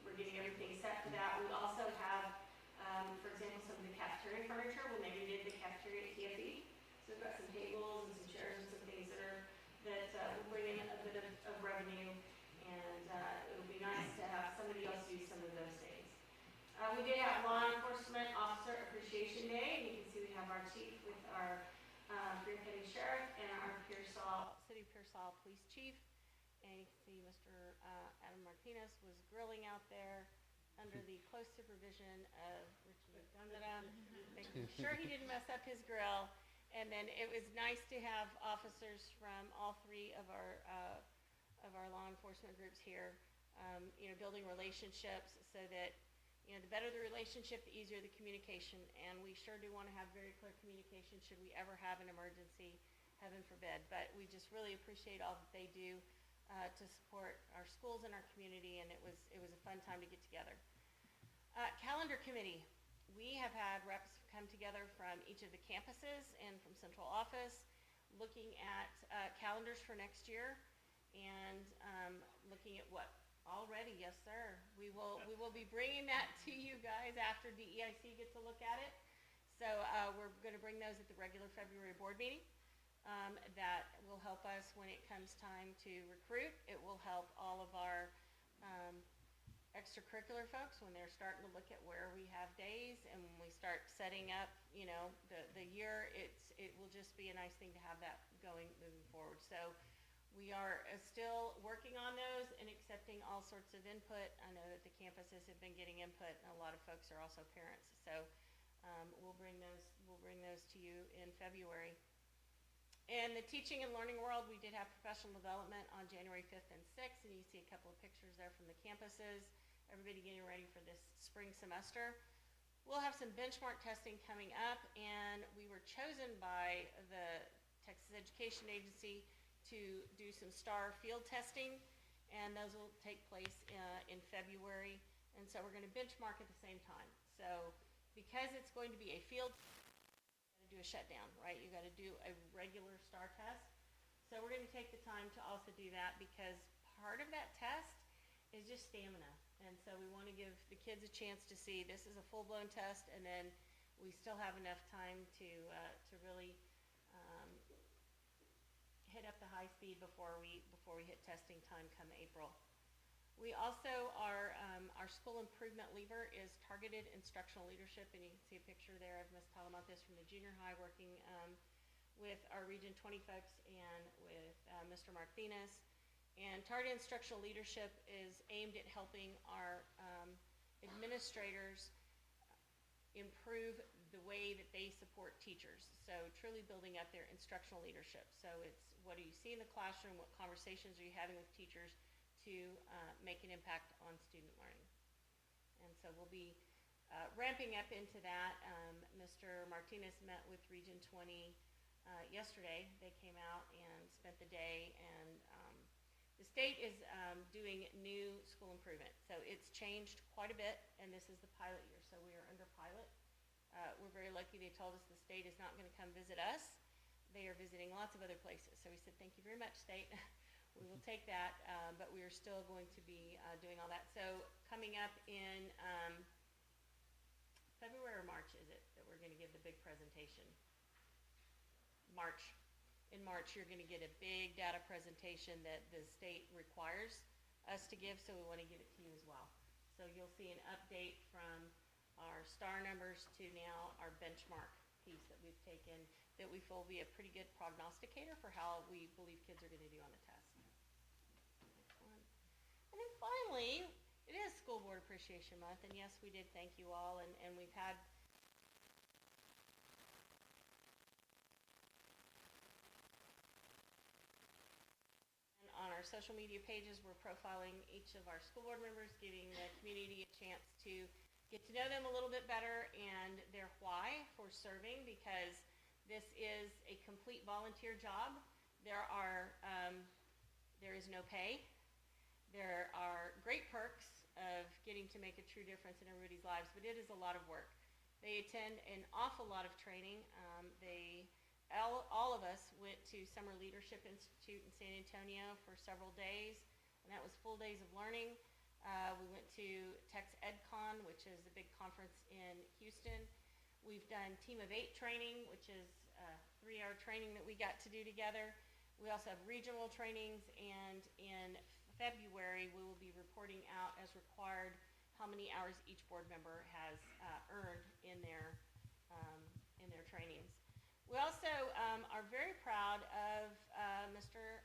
We're getting everything set for that. We also have, for example, some of the cafeteria furniture when they redid the cafeteria at TFE. So we've got some tables and some chairs and some things that will bring in a bit of revenue, and it'll be nice to have somebody else do some of those things. We did have Law Enforcement Officer Appreciation Day, and you can see we have our chief with our Green County Sheriff and our City of Pearsall Police Chief. And you can see Mr. Adam Martinez was grilling out there under the close supervision of Richie Gandara, making sure he didn't mess up his grill. And then it was nice to have officers from all three of our law enforcement groups here, building relationships so that, the better the relationship, the easier the communication. And we sure do want to have very clear communication should we ever have an emergency, heaven forbid. But we just really appreciate all that they do to support our schools and our community, and it was a fun time to get together. Calendar committee. We have had reps come together from each of the campuses and from central office, looking at calendars for next year, and looking at what already, yes sir, we will be bringing that to you guys after VIC gets a look at it. So we're going to bring those at the regular February board meeting. That will help us when it comes time to recruit. It will help all of our extracurricular folks when they're starting to look at where we have days, and when we start setting up, the year. It will just be a nice thing to have that going moving forward. So we are still working on those and accepting all sorts of input. I know that the campuses have been getting input, and a lot of folks are also parents. So we'll bring those to you in February. In the teaching and learning world, we did have professional development on January 5th and 6th, and you see a couple of pictures there from the campuses, everybody getting ready for this spring semester. We'll have some benchmark testing coming up, and we were chosen by the Texas Education Agency to do some STAR field testing, and those will take place in February, and so we're going to benchmark at the same time. So because it's going to be a field do a shutdown, right? You got to do a regular STAR test. So we're going to take the time to also do that, because part of that test is just stamina. And so we want to give the kids a chance to see this is a full-blown test, and then we still have enough time to really hit up the high speed before we hit testing time come April. We also our school improvement lever is targeted instructional leadership, and you can see a picture there of Ms. Talamantes from the junior high working with our Region 20 folks and with Mr. Martinez. And targeted instructional leadership is aimed at helping our administrators improve the way that they support teachers. So truly building up their instructional leadership. So it's what do you see in the classroom, what conversations are you having with teachers to make an impact on student learning. And so we'll be ramping up into that. Mr. Martinez met with Region 20 yesterday. They came out and spent the day, and the state is doing new school improvement. So it's changed quite a bit, and this is the pilot year, so we are under pilot. We're very lucky they told us the state is not going to come visit us. They are visiting lots of other places. So we said, thank you very much, state. We will take that, but we are still going to be doing all that. So coming up in February or March, is it, that we're going to give the big presentation? March. In March, you're going to get a big data presentation that the state requires us to give, so we want to give it to you as well. So you'll see an update from our star numbers to now our benchmark piece that we've taken that we feel will be a pretty good prognosticator for how we believe kids are going to do on the test. Next one. And then finally, it is School Board Appreciation Month, and yes, we did thank you all, and we've had on our social media pages, we're profiling each of our school board members, giving the community a chance to get to know them a little bit better and their why for serving, because this is a complete volunteer job. There is no pay. There are great perks of getting to make a true difference in everybody's lives, but it is a lot of work. They attend an awful lot of training. All of us went to Summer Leadership Institute in San Antonio for several days, and that was full days of learning. We went to Tex EdCon, which is a big conference in Houston. We've done Team of 8 training, which is a 3-hour training that we got to do together. We also have regional trainings, and in February we will be reporting out as required how many hours each board member has earned in their trainings. We also are very proud of Mr.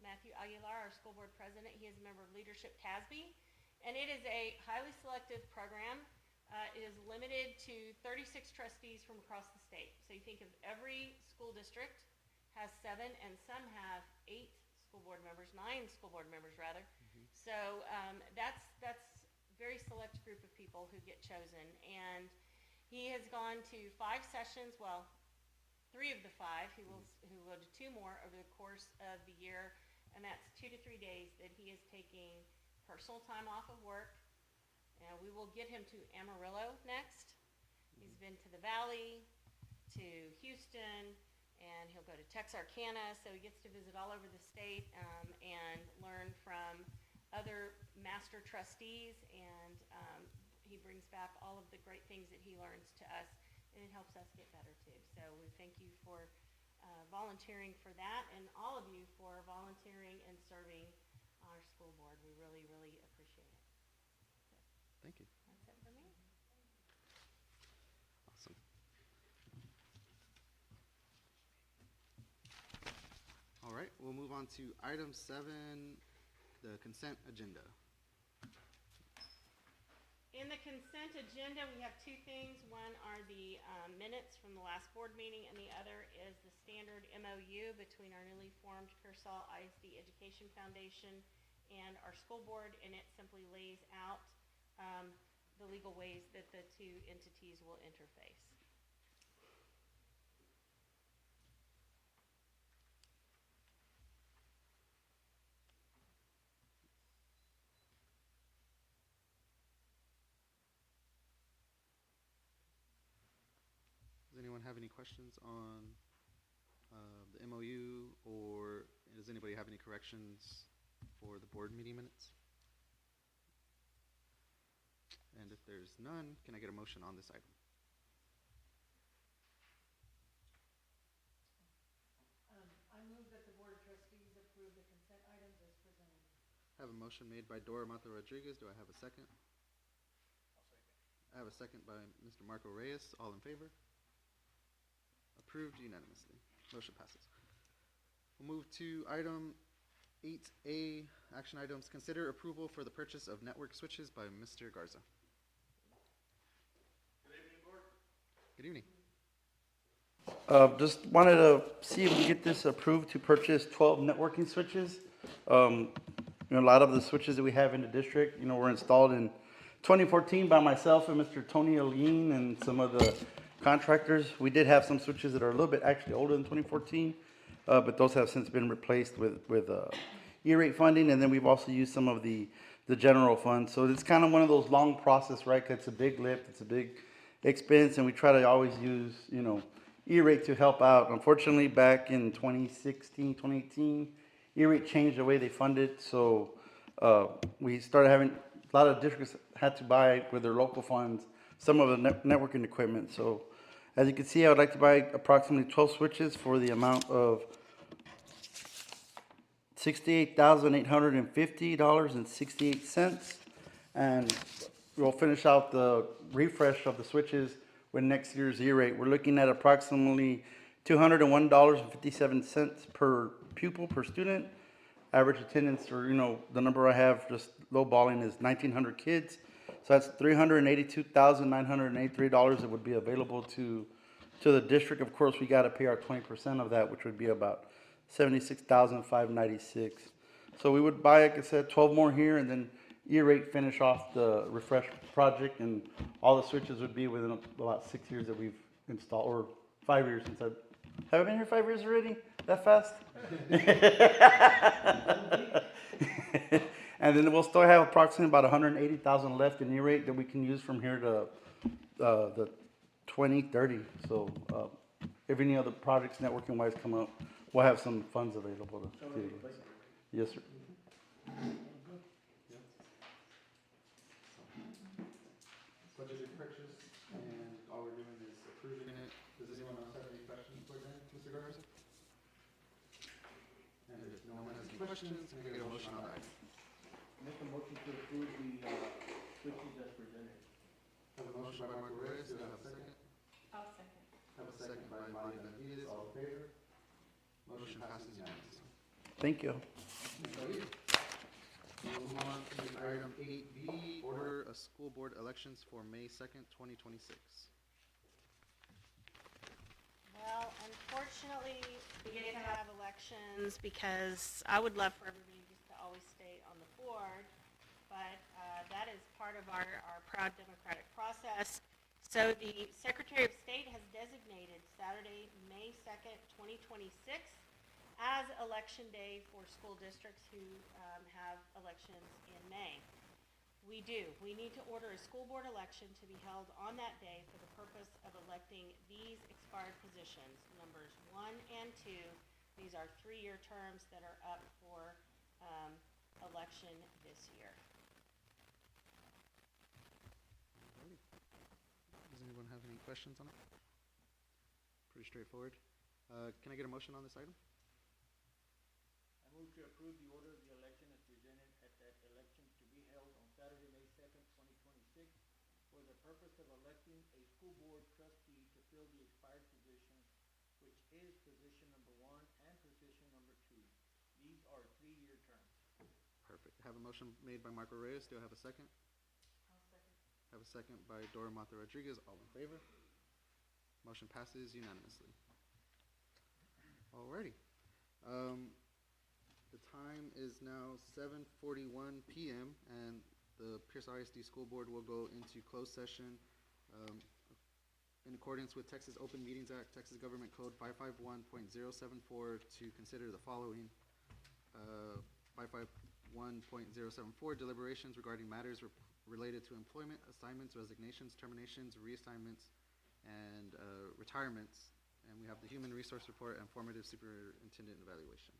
Matthew Aguilar, our school board president. He is a member of Leadership TASB, and it is a highly selective program. It is limited to 36 trustees from across the state. So you think of every school district has 7, and some have 8 school board members, 9 school board members rather. So that's a very select group of people who get chosen, and he has gone to 5 sessions. Well, 3 of the 5. He will go to 2 more over the course of the year, and that's 2 to 3 days that he is taking personal time off of work. And we will get him to Amarillo next. He's been to the Valley, to Houston, and he'll go to Texarkana, so he gets to visit all over the state and learn from other master trustees, and he brings back all of the great things that he learns to us, and it helps us get better too. So we thank you for volunteering for that, and all of you for volunteering and serving our school board. We really, really appreciate it. Thank you. That's it for me. Awesome. All right, we'll move on to item 7, the consent agenda. In the consent agenda, we have 2 things. One are the minutes from the last board meeting, and the other is the standard MOU between our newly formed Pearsall ISD Education Foundation and our school board, and it simply lays out the legal ways that the 2 entities will interface. Does anyone have any questions on the MOU, or does anybody have any corrections for the board meeting minutes? And if there's none, can I get a motion on this item? I move that the Board of Trustees approve the consent items as presented. I have a motion made by Dora Mato Rodriguez. Do I have a second? I have a second by Mr. Marco Reyes. All in favor? Approved unanimously. Motion passes. We'll move to item 8A, action items. Consider approval for the purchase of network switches by Mr. Garza. Good evening. Just wanted to see if we get this approved to purchase 12 networking switches. A lot of the switches that we have in the district, were installed in 2014 by myself and Mr. Tony Aline and some of the contractors. We did have some switches that are a little bit actually older than 2014, but those have since been replaced with E-rate funding, and then we've also used some of the general fund. So it's kind of one of those long process, right? 'Cause it's a big lift, it's a big expense, and we try to always use, E-rate to help out. Unfortunately, back in 2016, 2018, E-rate changed the way they funded, so we started having, a lot of districts had to buy with their local funds some of the networking equipment. So as you can see, I would like to buy approximately 12 switches for the amount of $68,850.68, and we'll finish out the refresh of the switches with next year's E-rate. We're looking at approximately $201.57 per pupil per student. Average attendance, or the number I have just lowballing, is 1,900 kids. So that's $382,983 that would be available to the district. Of course, we got to pay our 20% of that, which would be about $76,596. So we would buy, like I said, 12 more here, and then E-rate finish off the refresh project, and all the switches would be within about 6 years that we've installed, or 5 years since have I been here 5 years already? That fast? And then we'll still have approximately about 180,000 left in E-rate that we can use from here to the 2030. So if any other projects networking wise come up, we'll have some funds available to do. Yes, sir. Budgeted purchase, and all we're doing is approving it. Does anyone else have any questions for them, Mr. Garza? And if no one has any questions, can I get a motion on that? Make a motion to approve the switches as presented. Have a motion by Marco Reyes. Do I have a second? I'll second. Have a second by Maria Benavides. All in favor? Motion passes unanimously. Thank you. We'll move on to item 8B, order of school board elections for May 2nd, 2026. Well, unfortunately, we get to have elections because I would love for everybody just to always stay on the board, but that is part of our proud democratic process. So the Secretary of State has designated Saturday, May 2nd, 2026 as election day for school districts who have elections in May. We do. We need to order a school board election to be held on that day for the purpose of electing these expired positions, numbers 1 and 2. These are 3-year terms that are up for election this year. Does anyone have any questions on it? Pretty straightforward. Can I get a motion on this item? I move to approve the order of the election as presented at that election to be held on Saturday, May 2nd, 2026, for the purpose of electing a school board trustee to fill the expired positions, which is position number 1 and position number 2. These are 3-year terms. Perfect. Have a motion made by Marco Reyes. Do I have a second? I'll second. Have a second by Dora Mato Rodriguez. All in favor? Motion passes unanimously. Alrighty. The time is now 7:41 p.m. and the Pearsall ISD School Board will go into closed session in accordance with Texas Open Meetings Act, Texas Government Code 551.074 to consider the following. 551.074 deliberations regarding matters related to employment, assignments, resignations, terminations, reassignments, and retirements. And we have the Human Resource Report and Formative Superintendent Evaluation.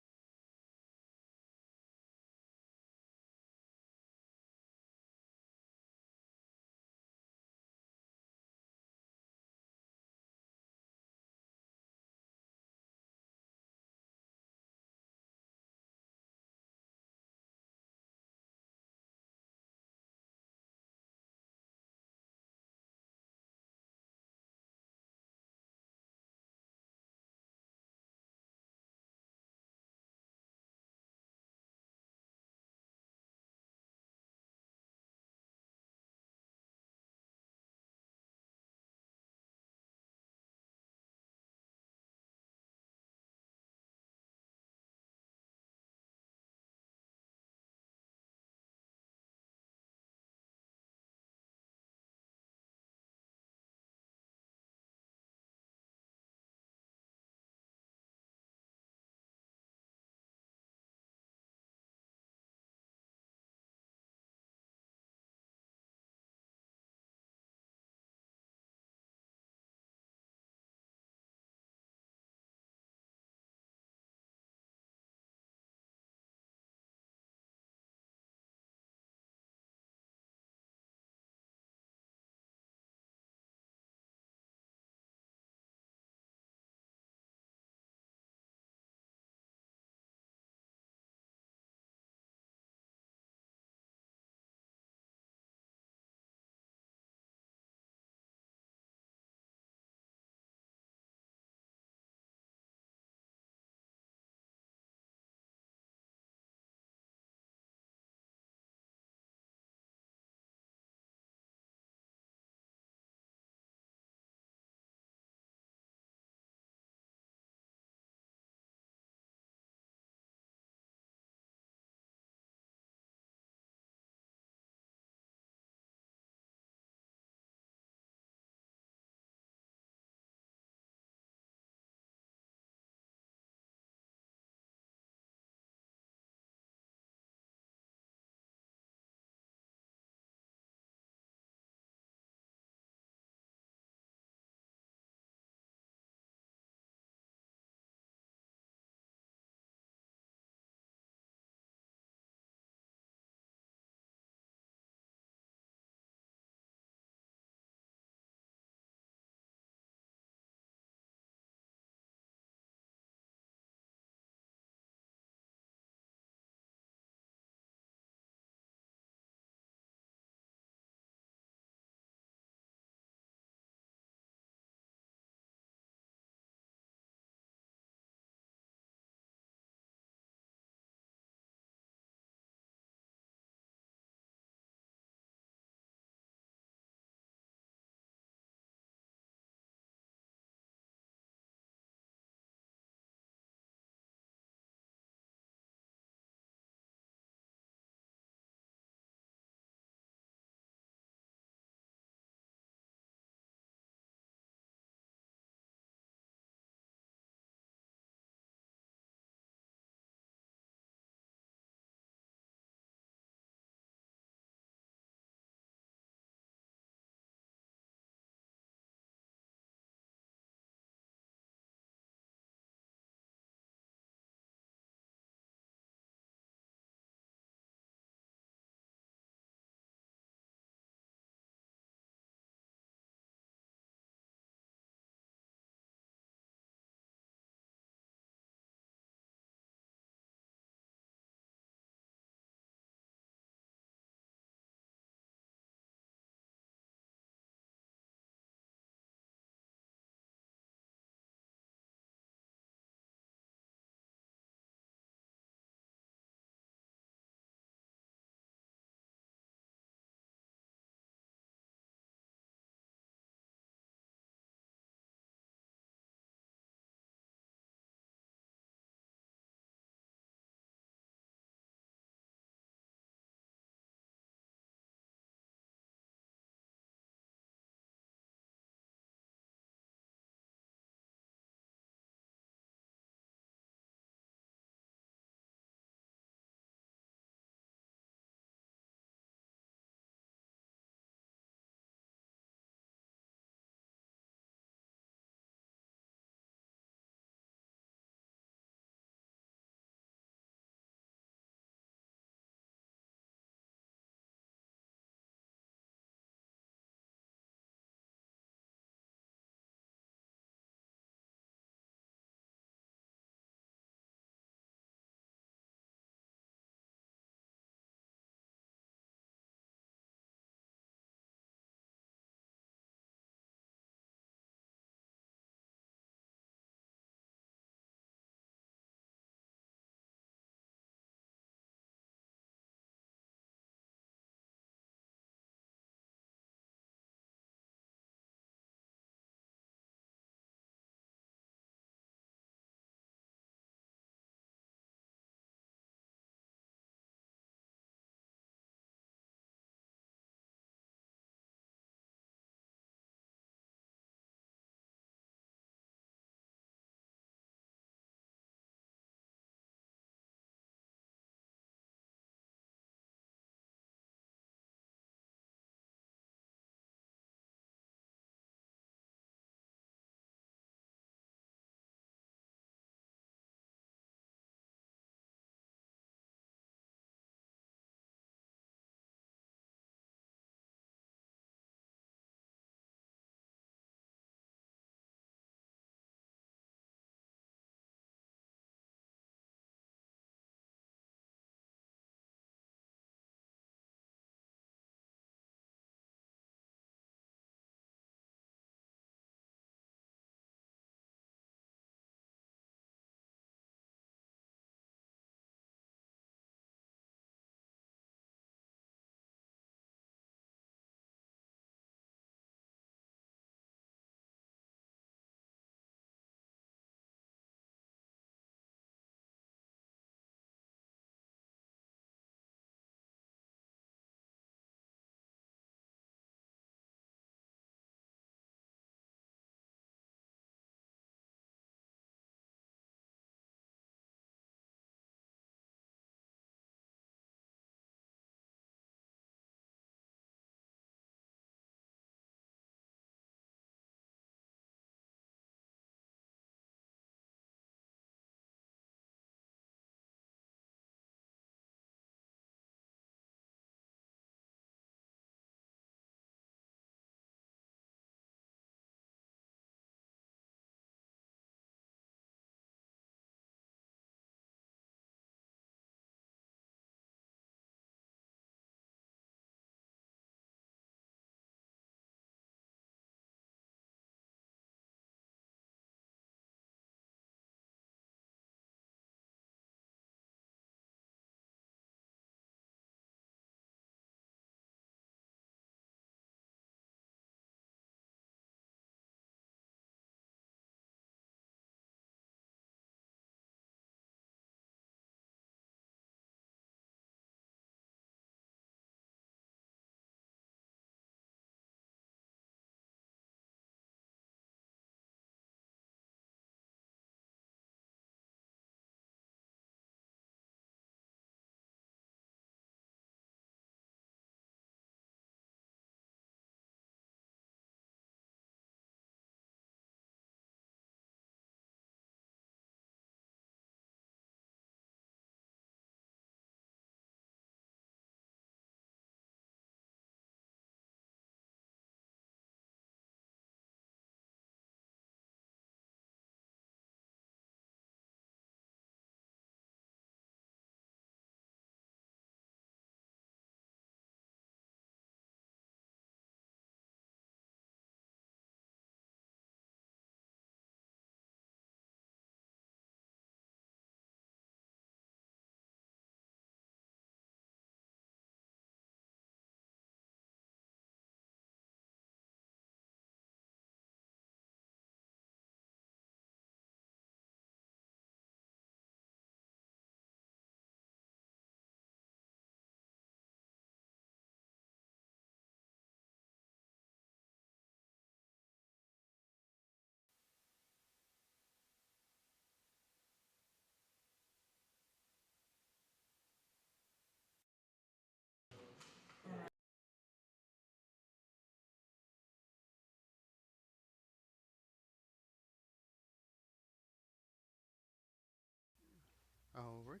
All right.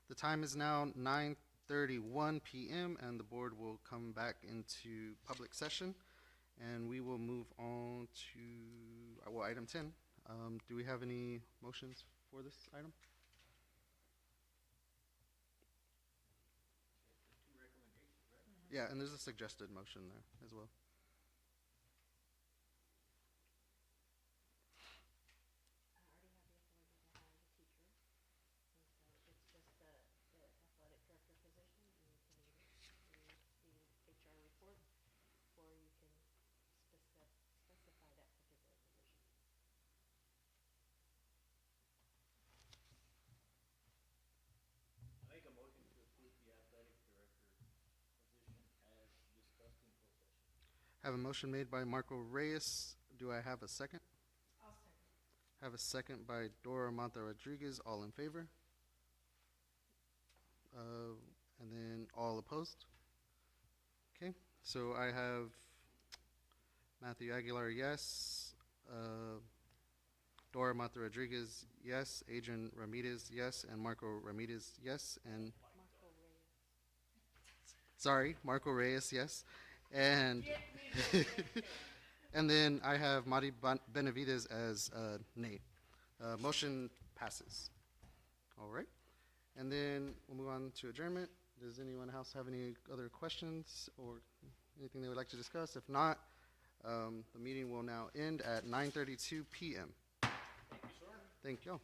The time is now 9:31 p.m. and the board will come back into public session, and we will move on to well, item 10. Do we have any motions for this item? Yeah, and there's a suggested motion there as well. Have a motion made by Marco Reyes. Do I have a second? I'll second. Have a second by Dora Mata Rodriguez. All in favor? And then all opposed? Okay, so I have Matthew Aguilar, yes. Dora Mata Rodriguez, yes. Adrian Ramirez, yes. And Marco Ramirez, yes. And sorry, Marco Reyes, yes. And and then I have Mari Benavides as nay. Motion passes. All right. And then we'll move on to adjournment. Does anyone else have any other questions or anything they would like to discuss? If not, the meeting will now end at 9:32 p.m. Thank you, sir. Thank you all.